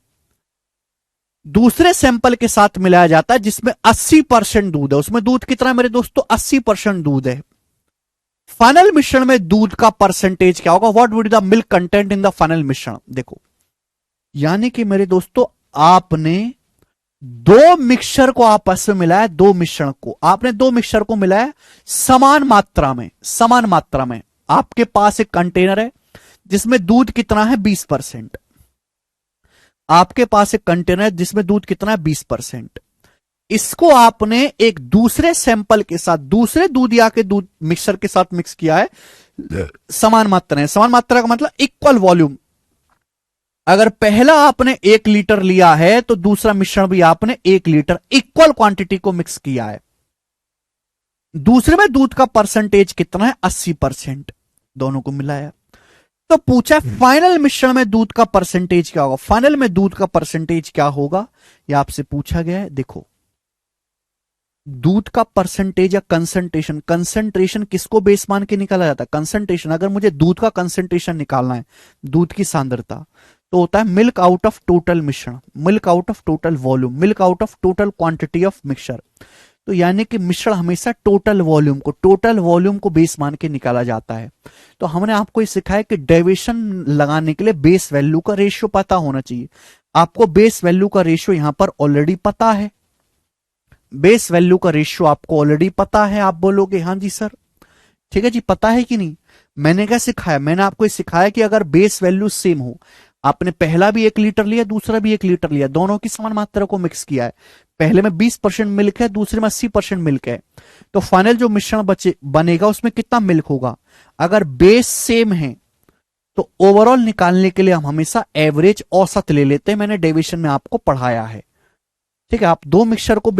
दूसरे सैंपल के साथ मिलाया जाता है जिसमें 80% दूध है। उसमें दूध कितना है मेरे दोस्तों? 80% दूध है। फाइनल मिश्रण में दूध का परसेंटेज क्या होगा? What would the milk content in the final मिश्रण। देखो यानी कि मेरे दोस्तों आपने दो मिक्सचर को आपस में मिलाया, दो मिश्रण को आपने, दो मिक्सचर को मिलाया समान मात्रा में, समान मात्रा में। आपके पास एक कंटेनर है जिसमें दूध कितना है? 20%। आपके पास एक कंटेनर है जिसमें दूध कितना है? 20%। इसको आपने एक दूसरे सैंपल के साथ, दूसरे दूध या के दूध मिक्सचर के साथ मिक्स किया है समान मात्रा है। समान मात्रा का मतलब इक्वल वॉल्यूम। अगर पहला आपने 1 लीटर लिया है तो दूसरा मिश्रण भी आपने 1 लीटर, इक्वल क्वांटिटी को मिक्स किया है। दूसरे में दूध का परसेंटेज कितना है? 80%। दोनों को मिलाया तो पूछा फाइनल मिश्रण में दूध का परसेंटेज क्या होगा। फाइनल में दूध का परसेंटेज क्या होगा यह आपसे पूछा गया है। देखो दूध का परसेंटेज या कंसंट्रेशन, कंसंट्रेशन किसको बेस मान के निकाला जाता है? कंसंट्रेशन। अगर मुझे दूध का कंसंट्रेशन निकालना है, दूध की सांद्रता, तो होता है मिल्क आउट ऑफ टोटल मिश्रण, milk out of total volume, milk out of total quantity of mixture. तो यानी कि मिश्रण हमेशा टोटल वॉल्यूम को, टोटल वॉल्यूम को बेस मान के निकाला जाता है। तो हमने आपको ये सिखाया कि डेविएशन लगाने के लिए बेस वैल्यू का रेशियो पता होना चाहिए। आपको बेस वैल्यू का रेशियो यहां पर ऑलरेडी पता है, बेस वैल्यू का रेशियो आपको ऑलरेडी पता है। आप बोलोगे हाँ जी सर, ठीक है जी, पता है कि नहीं। मैंने क्या सिखाया, मैंने आपको ये सिखाया कि अगर बेस वैल्यू सेम हो, आपने पहला भी 1 लीटर लिया, दूसरा भी 1 लीटर लिया, दोनों की समान मात्रा को मिक्स किया है, पहले में 20% मिल्क है, दूसरे में 80% मिल्क है, तो फाइनल जो मिश्रण बचे बनेगा उसमें कितना मिल्क होगा। अगर बेस सेम है तो ओवरऑल निकालने के लिए हम हमेशा एवरेज औसत ले लेते हैं, मैंने डेविएशन में आपको पढ़ाया है। ठीक है, आप दो मिक्सचर को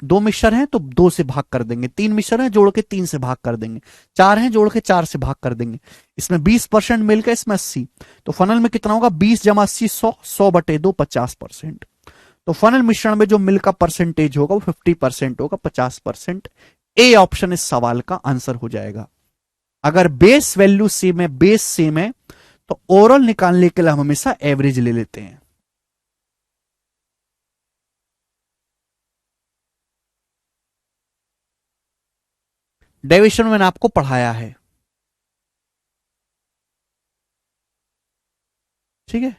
दो मिक्सचर हैं तो 2 से भाग कर देंगे, 3 मिक्सचर हैं जोड़ के 3 से भाग कर देंगे, 4 हैं जोड़ के 4 से भाग कर देंगे। इसमें 20% मिल्क है, इसमें 80, तो फनल में कितना होगा, 20 जमा 80 100, 100/2 50%। तो फनल मिश्रण में जो मिल्क का परसेंटेज होगा वो 50% होगा, 50%। ए ऑप्शन इस सवाल का आंसर हो जाएगा। अगर बेस वैल्यू सेम है, बेस सेम है, तो ओवरऑल निकालने के लिए हम हमेशा एवरेज ले लेते हैं। डेविएशन में मैंने आपको पढ़ाया है, ठीक है।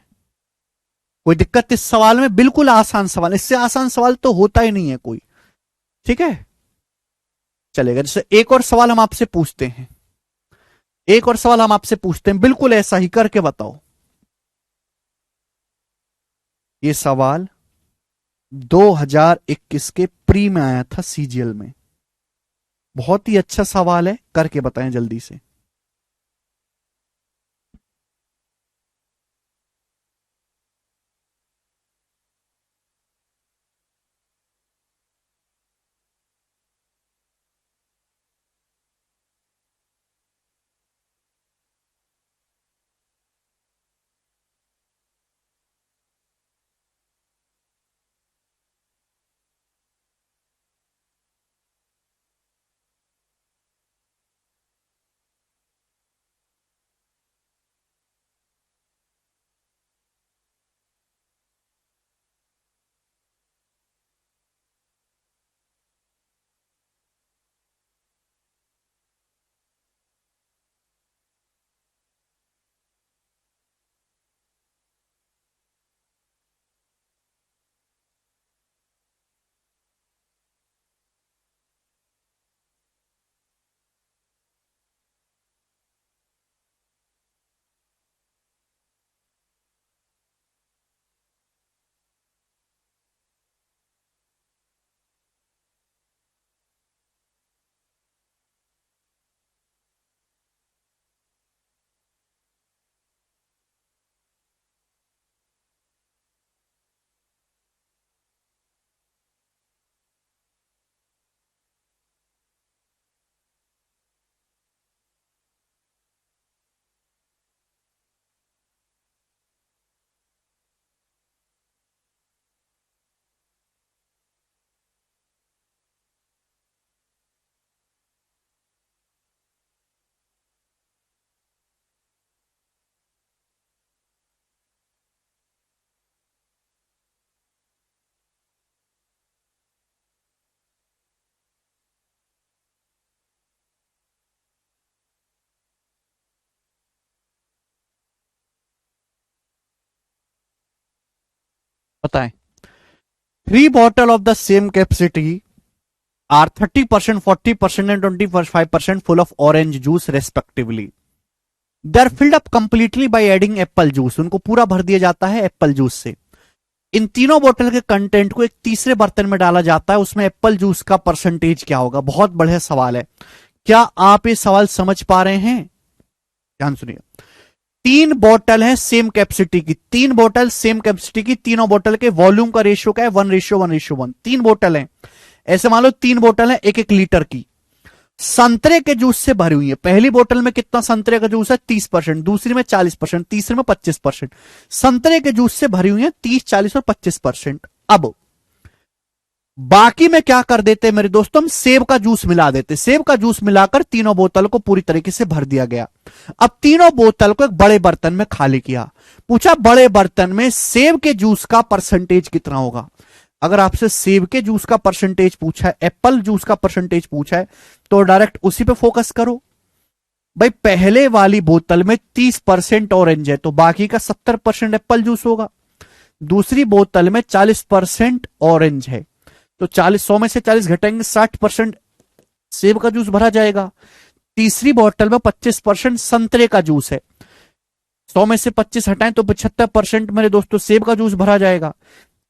कोई दिक्कत इस सवाल में, बिल्कुल आसान सवाल, इससे आसान सवाल तो होता ही नहीं है कोई, ठीक है। चलेगा, जैसे एक और सवाल हम आपसे पूछते हैं, एक और सवाल हम आपसे पूछते हैं, बिल्कुल ऐसा ही करके बताओ। ये सवाल 2021 के प्री में आया था सीजीएल में, बहुत ही अच्छा सवाल है, करके बताएं जल्दी से। बताएं। 3 bottle of the same capacity are 30%, 40% and 25% full of orange juice respectively. They are filled up completely by adding apple juice, उनको पूरा भर दिया जाता है एप्पल जूस से। इन तीनों बोतल के कंटेंट को एक तीसरे बर्तन में डाला जाता है, उसमें एप्पल जूस का परसेंटेज क्या होगा। बहुत बढ़िया सवाल है, क्या आप ये सवाल समझ पा रहे हैं। ध्यान सुनिए, 3 बॉटल है सेम कैपेसिटी की, 3 बॉटल सेम कैपेसिटी की, तीनों बोतल के वॉल्यूम का रेशियो क्या है, 1:1:1। 3 बॉटल है, ऐसे मान लो 3 बॉटल है 1-1 लीटर की, संतरे के जूस से भरी हुई है। पहली बोतल में कितना संतरे का जूस है, 30%, दूसरी में 40%, तीसरे में 25%। संतरे के जूस से भरी हुई है 30, 40 और 25%। अब बाकी में क्या कर देते हैं मेरे दोस्तों, हम सेब का जूस मिला देते, सेब का जूस मिलाकर तीनों बोतल को पूरी तरीके से भर दिया गया। अब तीनों बोतल को एक बड़े बर्तन में खाली किया, पूछा बड़े बर्तन में सेब के जूस का परसेंटेज कितना होगा। अगर आपसे सेब के जूस का परसेंटेज पूछा है, एप्पल जूस का परसेंटेज पूछा है, तो डायरेक्ट उसी पे फोकस करो। भाई पहले वाली बोतल में 30% ऑरेंज है, तो बाकी का 70% एप्पल जूस होगा। दूसरी बोतल में 40% ऑरेंज है, तो 100 में से 40 घटाएंगे 60% सेब का जूस भरा जाएगा। तीसरी बोतल में 25% संतरे का जूस है, 100 में से 25 हटाएं तो 75% मेरे दोस्तों सेब का जूस भरा जाएगा।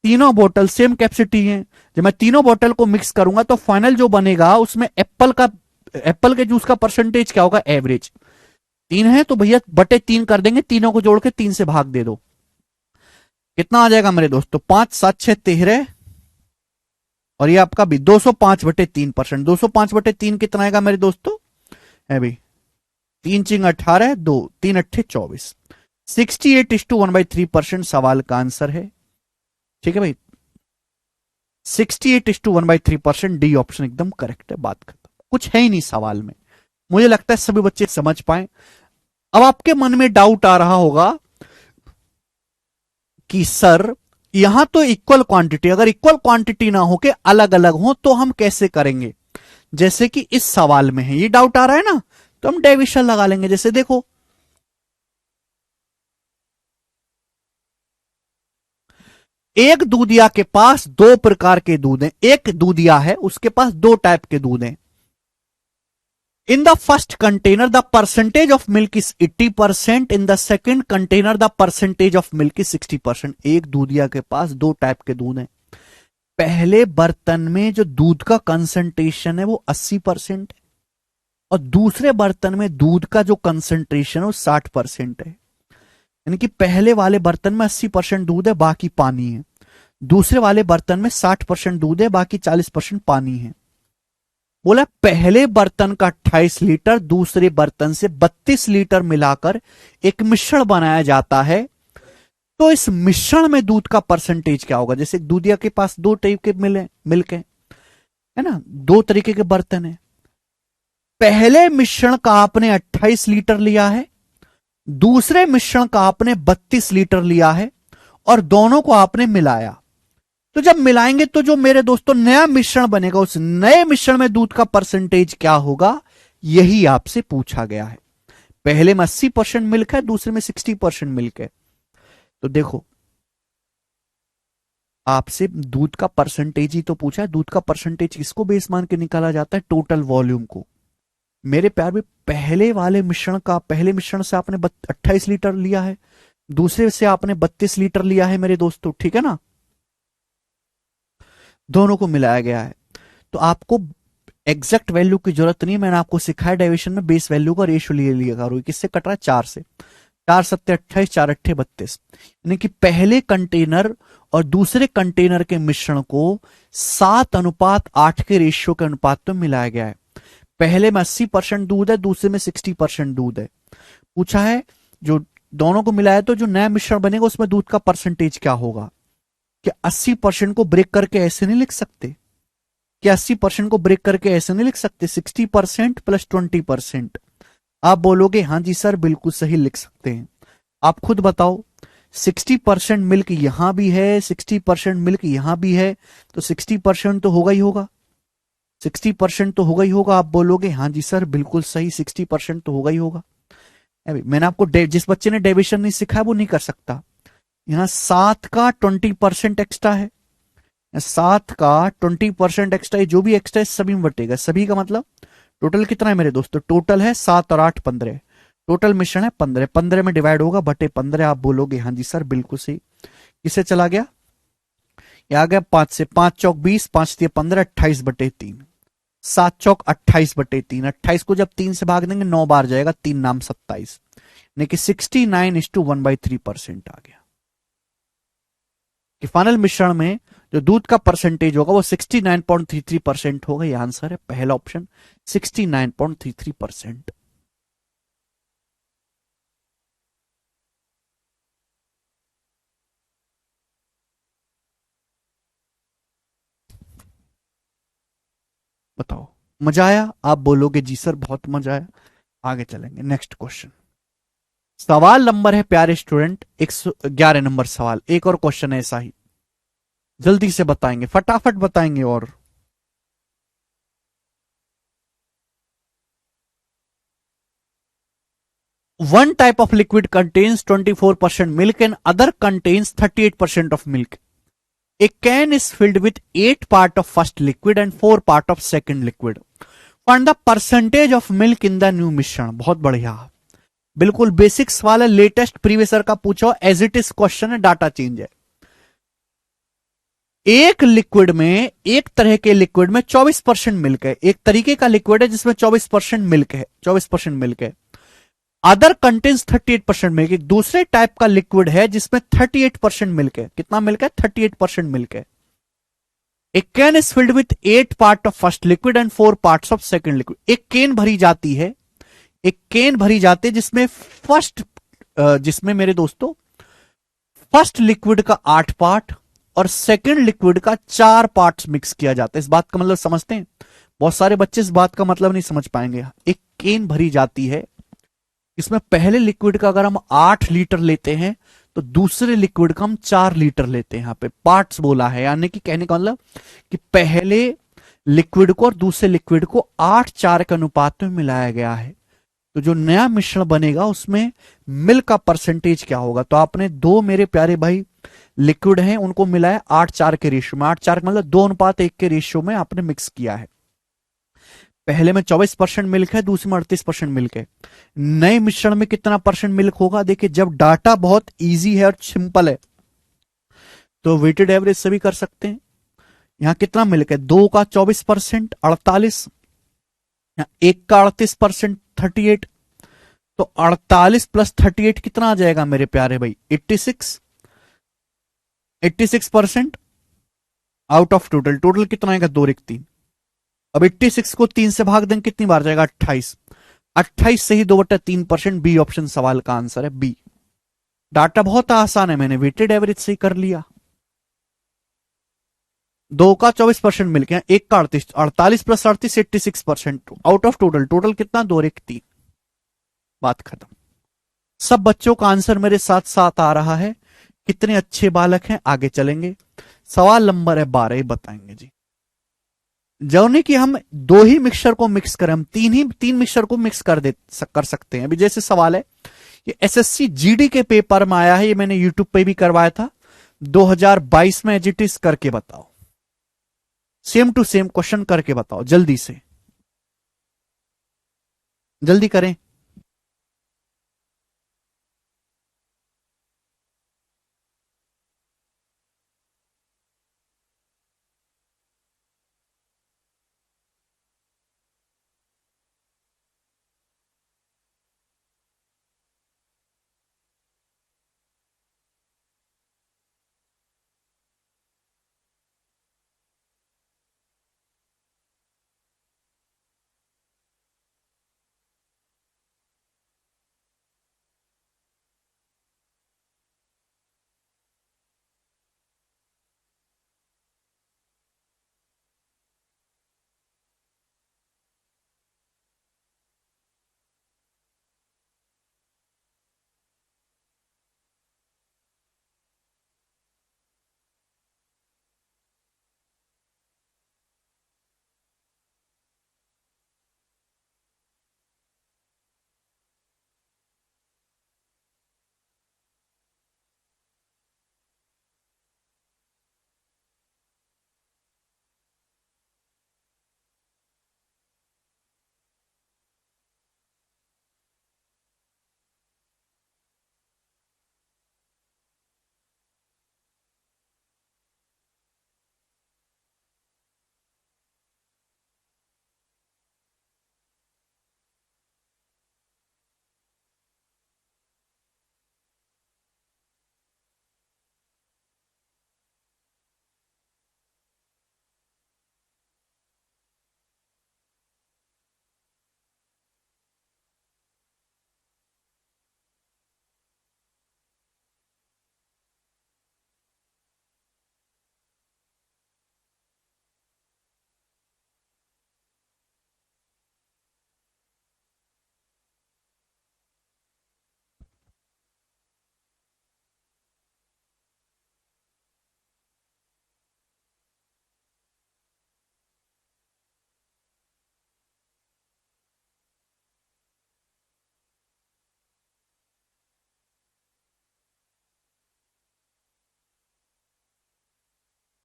तीनों बोतल सेम कैपेसिटी है, जब मैं तीनों बोतल को मिक्स करूंगा तो फाइनल जो बनेगा उसमें एप्पल के जूस का परसेंटेज क्या होगा, एवरेज 3 है, तो भैया बटे 3 कर देंगे, तीनों को जोड़ के 3 से भाग दे दो। कितना आ जाएगा मेरे दोस्तों, 5 7 6 13, और ये आपका भी 205/3%। 205/3 कितना आएगा मेरे दोस्तों, है भाई 3 चिंग 18, 2 3 अट्ठे 24, 68:1/3% सवाल का आंसर है। ठीक है भाई, 68:1/3%, डी ऑप्शन एकदम करेक्ट है, बात खत्म, कुछ है ही नहीं सवाल में। मुझे लगता है सभी बच्चे समझ पाए। अब आपके मन में डाउट आ रहा होगा कि सर यहां तो इक्वल क्वांटिटी, अगर इक्वल क्वांटिटी ना हो के अलग अलग हो तो हम कैसे करेंगे, जैसे कि इस सवाल में है, ये डाउट आ रहा है ना, तो हम डेविशन लगा लेंगे। जैसे देखो, एक दूधिया के पास 2 प्रकार के दूध हैं, एक दूधिया है उसके पास 2 टाइप के दूध हैं। In the first container, the percentage of milk is 80%. In the second container, the percentage of milk is 60%. एक दूधिया के पास 2 टाइप के दूध हैं। पहले बर्तन में जो दूध का कंसंट्रेशन है वो 80% है, और दूसरे बर्तन में दूध का जो कंसंट्रेशन है वो 60% है। यानी कि पहले वाले बर्तन में 80% दूध है, बाकी पानी है। दूसरे वाले बर्तन में 60% दूध है, बाकी 40% पानी है। बोला पहले बर्तन का 28 लीटर दूसरे बर्तन से 32 लीटर मिलाकर एक मिश्रण बनाया जाता है, तो इस मिश्रण में दूध का परसेंटेज क्या होगा। जैसे दूधिया के पास 2 टाइप के मिल्क है ना, 2 तरीके के बर्तन है। पहले मिश्रण का आपने 28 लीटर लिया है, दूसरे मिश्रण का आपने 32 लीटर लिया है, और दोनों को आपने मिलाया। तो जब मिलाएंगे तो जो मेरे दोस्तों नया मिश्रण बनेगा, उस नए मिश्रण में दूध का परसेंटेज क्या होगा, यही आपसे पूछा गया है। पहले में 80% मिल्क है, दूसरे में 60% मिल्क है। तो देखो, आपसे दूध का परसेंटेज ही तो पूछा है। दूध का परसेंटेज किसको बेस मान के निकाला जाता है, टोटल वॉल्यूम को। मेरे प्यार में पहले मिश्रण से आपने 28 लीटर लिया है, दूसरे से आपने 32 लीटर लिया है मेरे दोस्तों, ठीक है ना, दोनों को मिलाया गया है। तो आपको एग्जैक्ट वैल्यू की जरूरत नहीं है, मैंने आपको सिखाया डेविएशन में बेस वैल्यू का रेशियो लिए लिया करो। किससे कट रहा है, 4 से। 4 7 28, 4 8 32, यानी कि पहले कंटेनर और दूसरे कंटेनर के मिश्रण को 7:8 के रेशियो के अनुपात में मिलाया गया है। पहले में 80% दूध है, दूसरे में 60% दूध है। पूछा है जो दोनों को मिलाया तो जो नया मिश्रण बनेगा उसमें दूध का परसेंटेज क्या होगा। क्या 80% को ब्रेक करके ऐसे नहीं लिख सकते, क्या 80% को ब्रेक करके ऐसे नहीं लिख सकते, 60% + 20%। आप बोलोगे हाँ जी सर बिल्कुल सही लिख सकते हैं। आप खुद बताओ, 60% मिल्क यहां भी है, 60% मिल्क यहां भी है, तो 60% तो होगा ही होगा, 60% तो होगा ही होगा। आप बोलोगे हाँ जी सर बिल्कुल सही, 60% तो होगा ही होगा। मैंने आपको जिस बच्चे ने डेविएशन नहीं सिखाया वो नहीं कर सकता। यहां 7 का 20% एक्स्ट्रा है, 7 का 20% एक्स्ट्रा है, जो भी एक्स्ट्रा है सभी में बटेगा। सभी का मतलब टोटल कितना है मेरे दोस्तों, टोटल है 7 और 8 15, टोटल मिश्रण है 15, 15 में डिवाइड होगा बटे 15। आप बोलोगे हाँ जी सर बिल्कुल सही। किससे चला गया, ये आ गया 5 से, 5 चौक 20, 5 दिए 15, 28/3, 7 चौक 28/3, 28 को जब 3 से भाग देंगे 9 बार जाएगा, 3 नाम 27, यानी कि 69:1/3% आ गया। कि फाइनल मिश्रण में जो दूध का परसेंटेज होगा वो 69.33% होगा। यह आंसर है पहला ऑप्शन, 69.33%। बताओ मजा आया, आप बोलोगे जी सर बहुत मजा आया। आगे चलेंगे, नेक्स्ट क्वेश्चन। सवाल नंबर है प्यारे स्टूडेंट 111 नंबर सवाल। एक और क्वेश्चन है ऐसा ही, जल्दी से बताएंगे, फटाफट बताएंगे। और One type of liquid contains 24% milk and other contains 38% of milk. A can is filled with 8 part of first liquid and 4 part of second liquid. Find the percentage of milk in the new मिश्रण. बहुत बढ़िया, बिल्कुल basic सवाल है, latest previous year का पूछा, as it is question है, data change है। एक लिक्विड में, एक तरह के लिक्विड में 24% मिल्क है, एक तरीके का लिक्विड है जिसमें 24% मिल्क है, 24% मिल्क है। अदर कंटेन्स 38% मिल्क, एक दूसरे टाइप का लिक्विड है जिसमें 38% मिल्क है। कितना मिल्क है? 38% मिल्क है। एक can is filled with 8 part of first liquid and 4 parts of second liquid. एक केन भरी जाती है, एक केन भरी जाती है जिसमें जिसमें मेरे दोस्तों फर्स्ट लिक्विड का 8 पार्ट और सेकंड लिक्विड का 4 पार्ट्स मिक्स किया जाता है। इस बात का मतलब समझते हैं? बहुत सारे बच्चे इस बात का मतलब नहीं समझ पाएंगे। एक केन भरी जाती है, इसमें पहले लिक्विड का अगर हम 8 लीटर लेते हैं तो दूसरे लिक्विड का हम 4 लीटर लेते हैं। यहां पे पार्ट्स बोला है, यानी कि कहने का मतलब कि पहले लिक्विड को और दूसरे लिक्विड को 8:4 के अनुपात में मिलाया गया है। तो जो नया मिश्रण बनेगा उसमें मिल्क का परसेंटेज क्या होगा? तो आपने दो मेरे प्यारे भाई लिक्विड हैं उनको मिलाया 8:4 के रेशियो में, 8:4 मतलब 2:1 के रेशियो में आपने मिक्स किया है। पहले में 24% मिल्क है, दूसरे में 38% मिल्क है। नए मिश्रण में कितना परसेंट मिल्क होगा? देखिए, जब डाटा बहुत इजी है और सिंपल है तो वेटेड एवरेज से भी कर सकते हैं। यहां कितना मिल्क है? 2 का 24%, 48। यहां 1 का 38%, 38। तो 48 प्लस 38 कितना आ जाएगा मेरे प्यारे भाई? 86। 86% आउट ऑफ टोटल। टोटल कितना आएगा? 2 रिक 3। अब 86 को 3 से भाग देंगे, कितनी बार जाएगा? 28। 28 से ही 2/3%। बी ऑप्शन सवाल का आंसर है, बी। डाटा बहुत आसान है, मैंने वेटेड एवरेज से ही कर लिया। 2 का 24% मिल गया, 1 का 38, 48 plus 38 86%। Out of total, total कितना? 2 एक 3। बात खत्म। सब बच्चों का आंसर मेरे साथ साथ आ रहा है। कितने अच्छे बालक हैं, आगे चलेंगे। सवाल नंबर है 12, बताएंगे जी। जौनी कि हम दो ही मिक्सचर को मिक्स करें, हम तीन मिक्सचर को मिक्स कर सकते हैं। अभी जैसे सवाल है, ये एसएससी जीडी के पेपर में आया है, ये मैंने यूट्यूब पे भी करवाया था। 2022 में एजिटिस करके बताओ, सेम टू सेम क्वेश्चन करके बताओ, जल्दी से, जल्दी करें।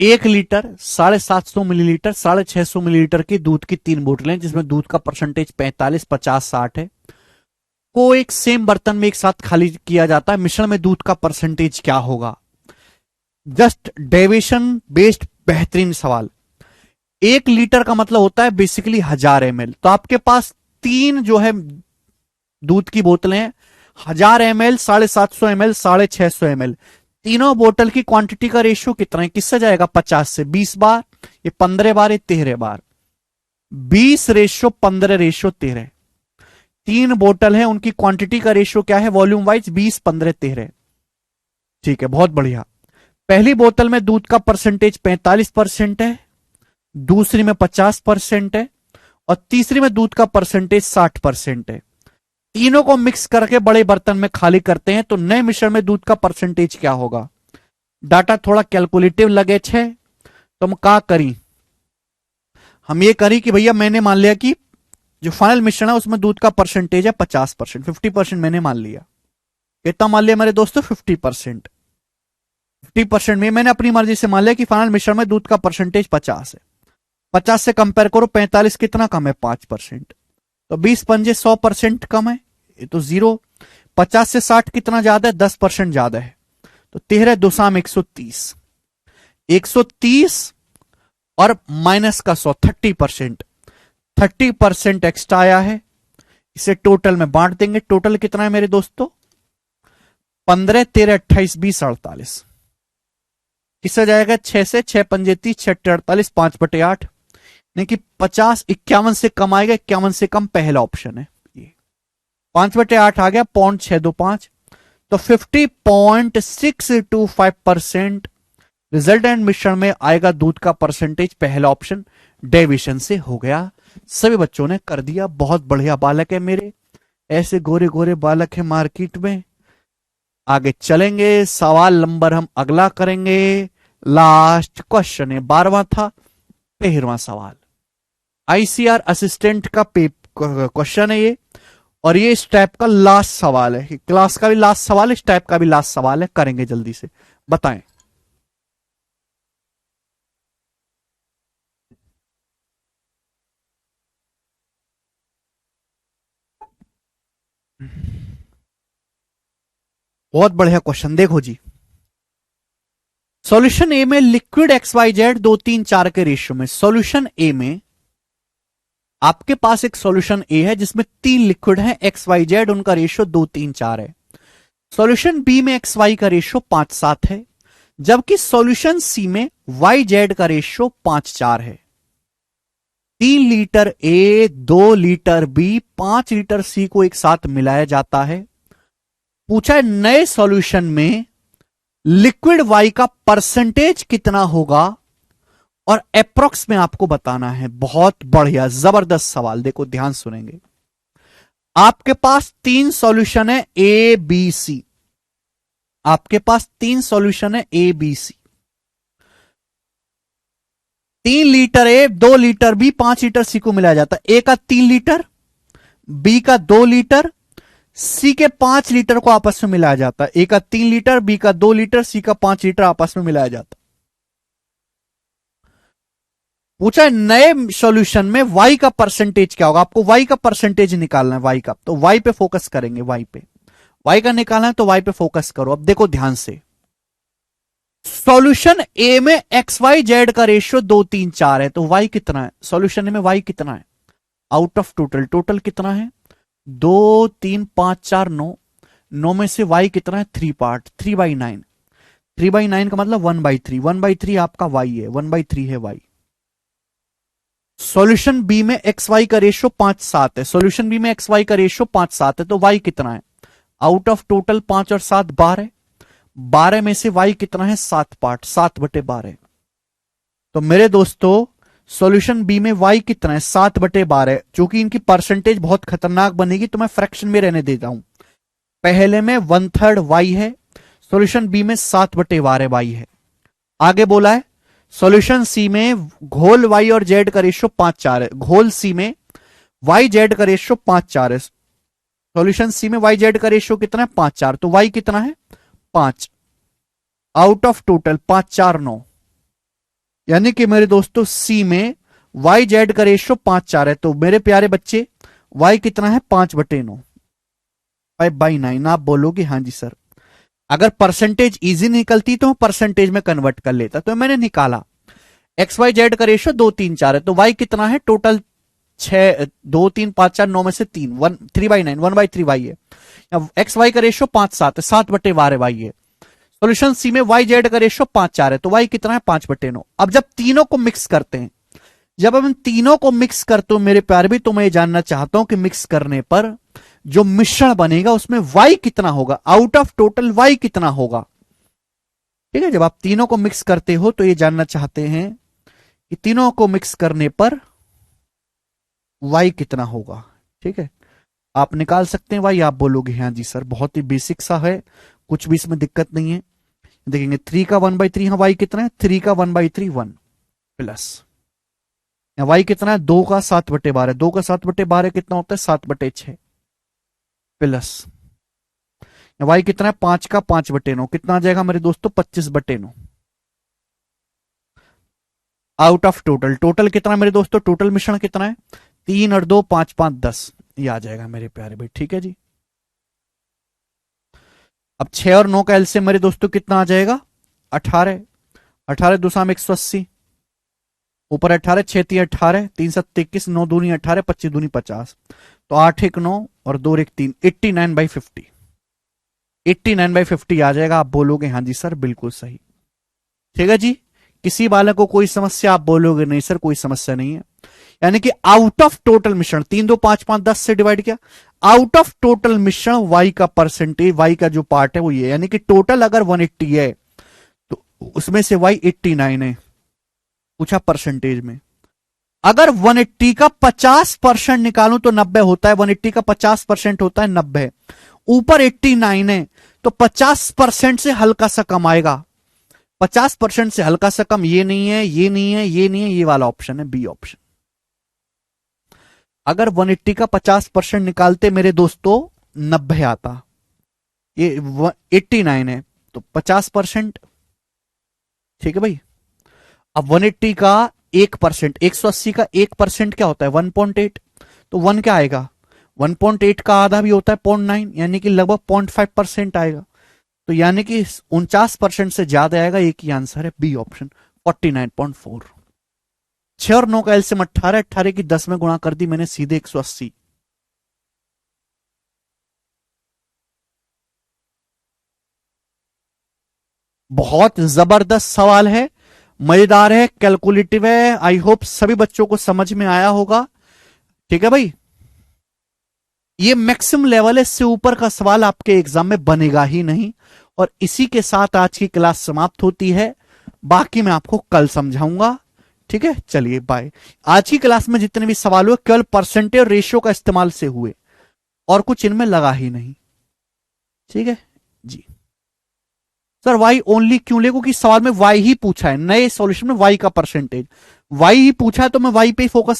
1 लीटर, 750 मिलीलीटर, 650 मिलीलीटर की दूध की 3 बोतलें, जिसमें दूध का परसेंटेज 45, 50, 60 है, को एक सेम बर्तन में एक साथ खाली किया जाता है। मिश्रण में दूध का परसेंटेज क्या होगा? जस्ट डेविएशन बेस्ड बेहतरीन सवाल। 1 लीटर का मतलब होता है बेसिकली 1000 ml। तो आपके पास 3 जो है दूध की बोतलें हैं, 1000 ml, 750 ml, 650 ml। तीनों बोतल की क्वांटिटी का रेशियो कितना है? किससे जाएगा? 50 से। 20 बार, ये 15 बार, ये 13 बार। 20:15:13। 3 बोतल है, उनकी क्वांटिटी का रेशियो क्या है वॉल्यूम वाइज? 20, 15, 13। ठीक है, बहुत बढ़िया। पहली बोतल में दूध का परसेंटेज 45% है, दूसरी में 50% है, और तीसरी में दूध का परसेंटेज 60% है। तीनों को मिक्स करके बड़े बर्तन में खाली करते हैं, तो नए मिश्रण में दूध का परसेंटेज क्या होगा? डाटा थोड़ा कैलकुलेटिव लगे छे, तो हम क्या करी? हम ये करी कि भैया मैंने मान लिया कि जो फाइनल मिश्रण है उसमें दूध का परसेंटेज है 50%, 50% मैंने मान लिया। कितना मान लिया मेरे दोस्तों? 50%। 50% में मैंने अपनी मर्जी से मान लिया कि फाइनल मिश्रण में दूध का परसेंटेज 50 है। 50 से कंपेयर करो, 45 कितना कम है? 5%। तो 20 पंजे 100% कम है, ये तो 0। 50 से 60 कितना ज्यादा है? 10% ज्यादा है। तो 13 2 130। 130 और माइनस का 100, 30%। 30% एक्स्ट्रा आया है, इसे टोटल में बांट देंगे। टोटल कितना है मेरे दोस्तों? 15, 13, 28, 20, 48। किससे जाएगा? 6 से। 6 पंजे 30, 6 48, 5/8। नहीं कि 50, 51 से कम आएगा। 51 से कम पहला ऑप्शन है ये। 5/8 आ गया, 0.625। तो 50.625% रिजल्टेंट मिश्रण में आएगा दूध का परसेंटेज, पहला ऑप्शन डेविएशन से हो गया। सभी बच्चों ने कर दिया, बहुत बढ़िया बालक है मेरे, ऐसे गोरे गोरे बालक है मार्केट में। आगे चलेंगे, सवाल नंबर हम अगला करेंगे। लास्ट क्वेश्चन है, 12वां था, 13वां सवाल। आईसीआर असिस्टेंट का क्वेश्चन है ये, और ये इस टाइप का लास्ट सवाल है। क्लास का भी लास्ट सवाल है, इस टाइप का भी लास्ट सवाल है। करेंगे जल्दी से, बताएं। बहुत बढ़िया क्वेश्चन, देखो जी। सॉल्यूशन ए में लिक्विड एक्स वाई जेड 2, 3, 4 के रेशियो में, सॉल्यूशन ए में आपके पास एक सॉल्यूशन ए है जिसमें 3 लिक्विड हैं, एक्स वाई जेड, उनका रेशियो 2, 3, 4 है। सॉल्यूशन बी में एक्स वाई का रेशियो 5, 7 है, जबकि सॉल्यूशन सी में वाई जेड का रेशियो 5, 4 है। 3 litre A, 2 litre B, 5 litre C को एक साथ मिलाया जाता है। पूछा है नए सॉल्यूशन में लिक्विड वाई का परसेंटेज कितना होगा, और एप्रोक्स में आपको बताना है। बहुत बढ़िया, जबरदस्त सवाल, देखो ध्यान सुनेंगे। आपके पास 3 सॉल्यूशन है ए बी सी, आपके पास 3 सॉल्यूशन है A B C. 3 litre A, 2 litre B, 5 litre C को मिलाया जाता है। ए का 3 लीटर, बी का 2 लीटर, सी के 5 लीटर को आपस में मिलाया जाता है। ए का 3 लीटर, बी का 2 लीटर, सी का 5 लीटर आपस में मिलाया जाता है। पूछा है नए सॉल्यूशन में वाई का परसेंटेज क्या होगा। आपको वाई का परसेंटेज निकालना है, वाई का, तो वाई पे फोकस करेंगे। वाई पे, वाई का निकालना है तो वाई पे फोकस करो। अब देखो ध्यान से, सॉल्यूशन ए में एक्स वाई जेड का रेशियो 2, 3, 4 है, तो वाई कितना है सॉल्यूशन ए में? वाई कितना है आउट ऑफ टोटल? टोटल कितना है? 2, 3, 5, 4, 9। 9 में से वाई कितना है? 3 पार्ट, 3/9। 3/9 का मतलब 1/3। 1/3 आपका वाई है, 1/3 है वाई। सॉल्यूशन बी में एक्स वाई का रेशियो 5, 7 है। सॉल्यूशन बी में एक्स वाई का रेशियो 5, 7 है, तो वाई कितना है आउट ऑफ टोटल? 5 और 7 12। 12 में से वाई कितना है? 7 पार्ट, 7/12। तो मेरे दोस्तों सॉल्यूशन बी में वाई कितना है? 7/12। चूंकि इनकी परसेंटेज बहुत खतरनाक बनेगी तो मैं फ्रैक्शन में रहने देता हूं। पहले में 1/3 वाई है, सॉल्यूशन बी में 7/12 वाई है। आगे बोला है सॉल्यूशन सी में घोल वाई और जेड का रेशियो 5, 4 है। घोल सी में वाई जेड का रेशियो 5, 4 है। सॉल्यूशन सी में वाई जेड का रेशियो कितना है? 5, 4। तो वाई कितना है? 5 आउट ऑफ टोटल 5, 4, 9। यानी कि मेरे दोस्तों सी में वाई जेड का रेशियो 5:4 है। तो मेरे प्यारे बच्चे वाई कितना है 5/9, 5/9। आप बोलोगे हाँ जी सर। अगर परसेंटेज इजी निकलती तो परसेंटेज में कन्वर्ट कर लेता। तो मैंने निकाला एक्स वाई जेड का रेशियो 2, 3, 4 है। तो वाई कितना है टोटल 6, 2, 3, 5, 4, 9 में से 3, 3/9, 1/3 वाई है। एक्स वाई का रेशियो 5, 7 है, 7/12 वाई है। सोल्यूशन सी में वाई जेड का रेशियो 5, 4 है। तो वाई कितना है 5/9। अब जब तीनों को मिक्स करते हैं, जब हम तीनों को मिक्स करते हो मेरे प्यारे भी, तो मैं ये जानना चाहता हूं कि मिक्स करने पर जो मिश्रण बनेगा उसमें वाई कितना होगा, आउट ऑफ टोटल वाई कितना होगा। ठीक है, जब आप तीनों को मिक्स करते हो तो ये जानना चाहते हैं कि तीनों को मिक्स करने पर वाई कितना होगा। ठीक है, आप निकाल सकते हैं वाई। आप बोलोगे हाँ जी सर, बहुत ही बेसिक सा है, कुछ भी इसमें दिक्कत नहीं है। देखेंगे 3 का 1/3, हाँ वाई कितना है 3 का 1/3 1 प्लस वाई कितना है 2 का 7/12, 2 का 7/12 कितना होता है 7/6 प्लस वाई कितना है 5 का 5/9, कितना आ जाएगा मेरे दोस्तों 25/9। आउट ऑफ टोटल, टोटल कितना मेरे दोस्तों, टोटल मिश्रण कितना है 3 और 2 5 5 10, ये आ जाएगा मेरे प्यारे भाई। ठीक है जी। अब 6 और 9 का एलसीएम मेरे दोस्तों कितना आ जाएगा 18, 18 दूसरा में 180, ऊपर 18, 6×3 = 18, 3×7 = 21, 9×2 = 18, 25×2 = 50। तो 8×1 9 और 2×1 3, 89/50, 89/50 आ जाएगा। आप बोलोगे हाँ जी सर बिल्कुल सही। ठीक है जी। किसी बालक को कोई समस्या, आप बोलोगे नहीं सर कोई समस्या नहीं है। यानी कि आउट ऑफ टोटल मिश्रण 3 2 5 5 10 से डिवाइड किया, आउट ऑफ टोटल मिश्रण वाई का परसेंटेज, वाई का जो पार्ट है वो ये, यानी कि टोटल अगर 180 है तो उसमें से वाई 89 है। पूछा परसेंटेज में, अगर 180 का 50% निकालूं तो 90 होता है। 180 का 50% होता है 90, ऊपर 89 है तो 50% से हल्का सा कम आएगा। 50% से हल्का सा कम ये नहीं है, ये नहीं है, ये नहीं है, ये वाला ऑप्शन है बी ऑप्शन। अगर 180 का 50% निकालते मेरे दोस्तों 90 आता, ये 89 है तो 50%। ठीक है भाई। अब 180 का 1%, 180 का 1% क्या होता है 1.8, तो 1 क्या आएगा 1.8 का आधा भी होता है 0.9, यानी कि लगभग 0.5% आएगा। तो यानी कि 49% से ज्यादा आएगा। एक ही आंसर है बी ऑप्शन 49.4। 6 और 9 का एलसीएम 18, 18 की 10 में गुणा कर दी मैंने सीधे 180। बहुत जबरदस्त सवाल है, मजेदार है, कैलकुलेटिव है। आई होप सभी बच्चों को समझ में आया होगा। ठीक है भाई, ये मैक्सिमम लेवल है, इससे ऊपर का सवाल आपके एग्जाम में बनेगा ही नहीं। और इसी के साथ आज की क्लास समाप्त होती है, बाकी मैं आपको कल समझाऊंगा। ठीक है, चलिए बाय। आज की क्लास में जितने भी सवाल हुए केवल परसेंटेज और रेशियो का इस्तेमाल से हुए, और कुछ इनमें लगा ही नहीं। ठीक है जी। सर वाई ओनली क्यों ले, क्योंकि सवाल में वाई ही पूछा है, नए सॉल्यूशन में वाई का परसेंटेज वाई ही पूछा है, तो मैं वाई पे ही फोकस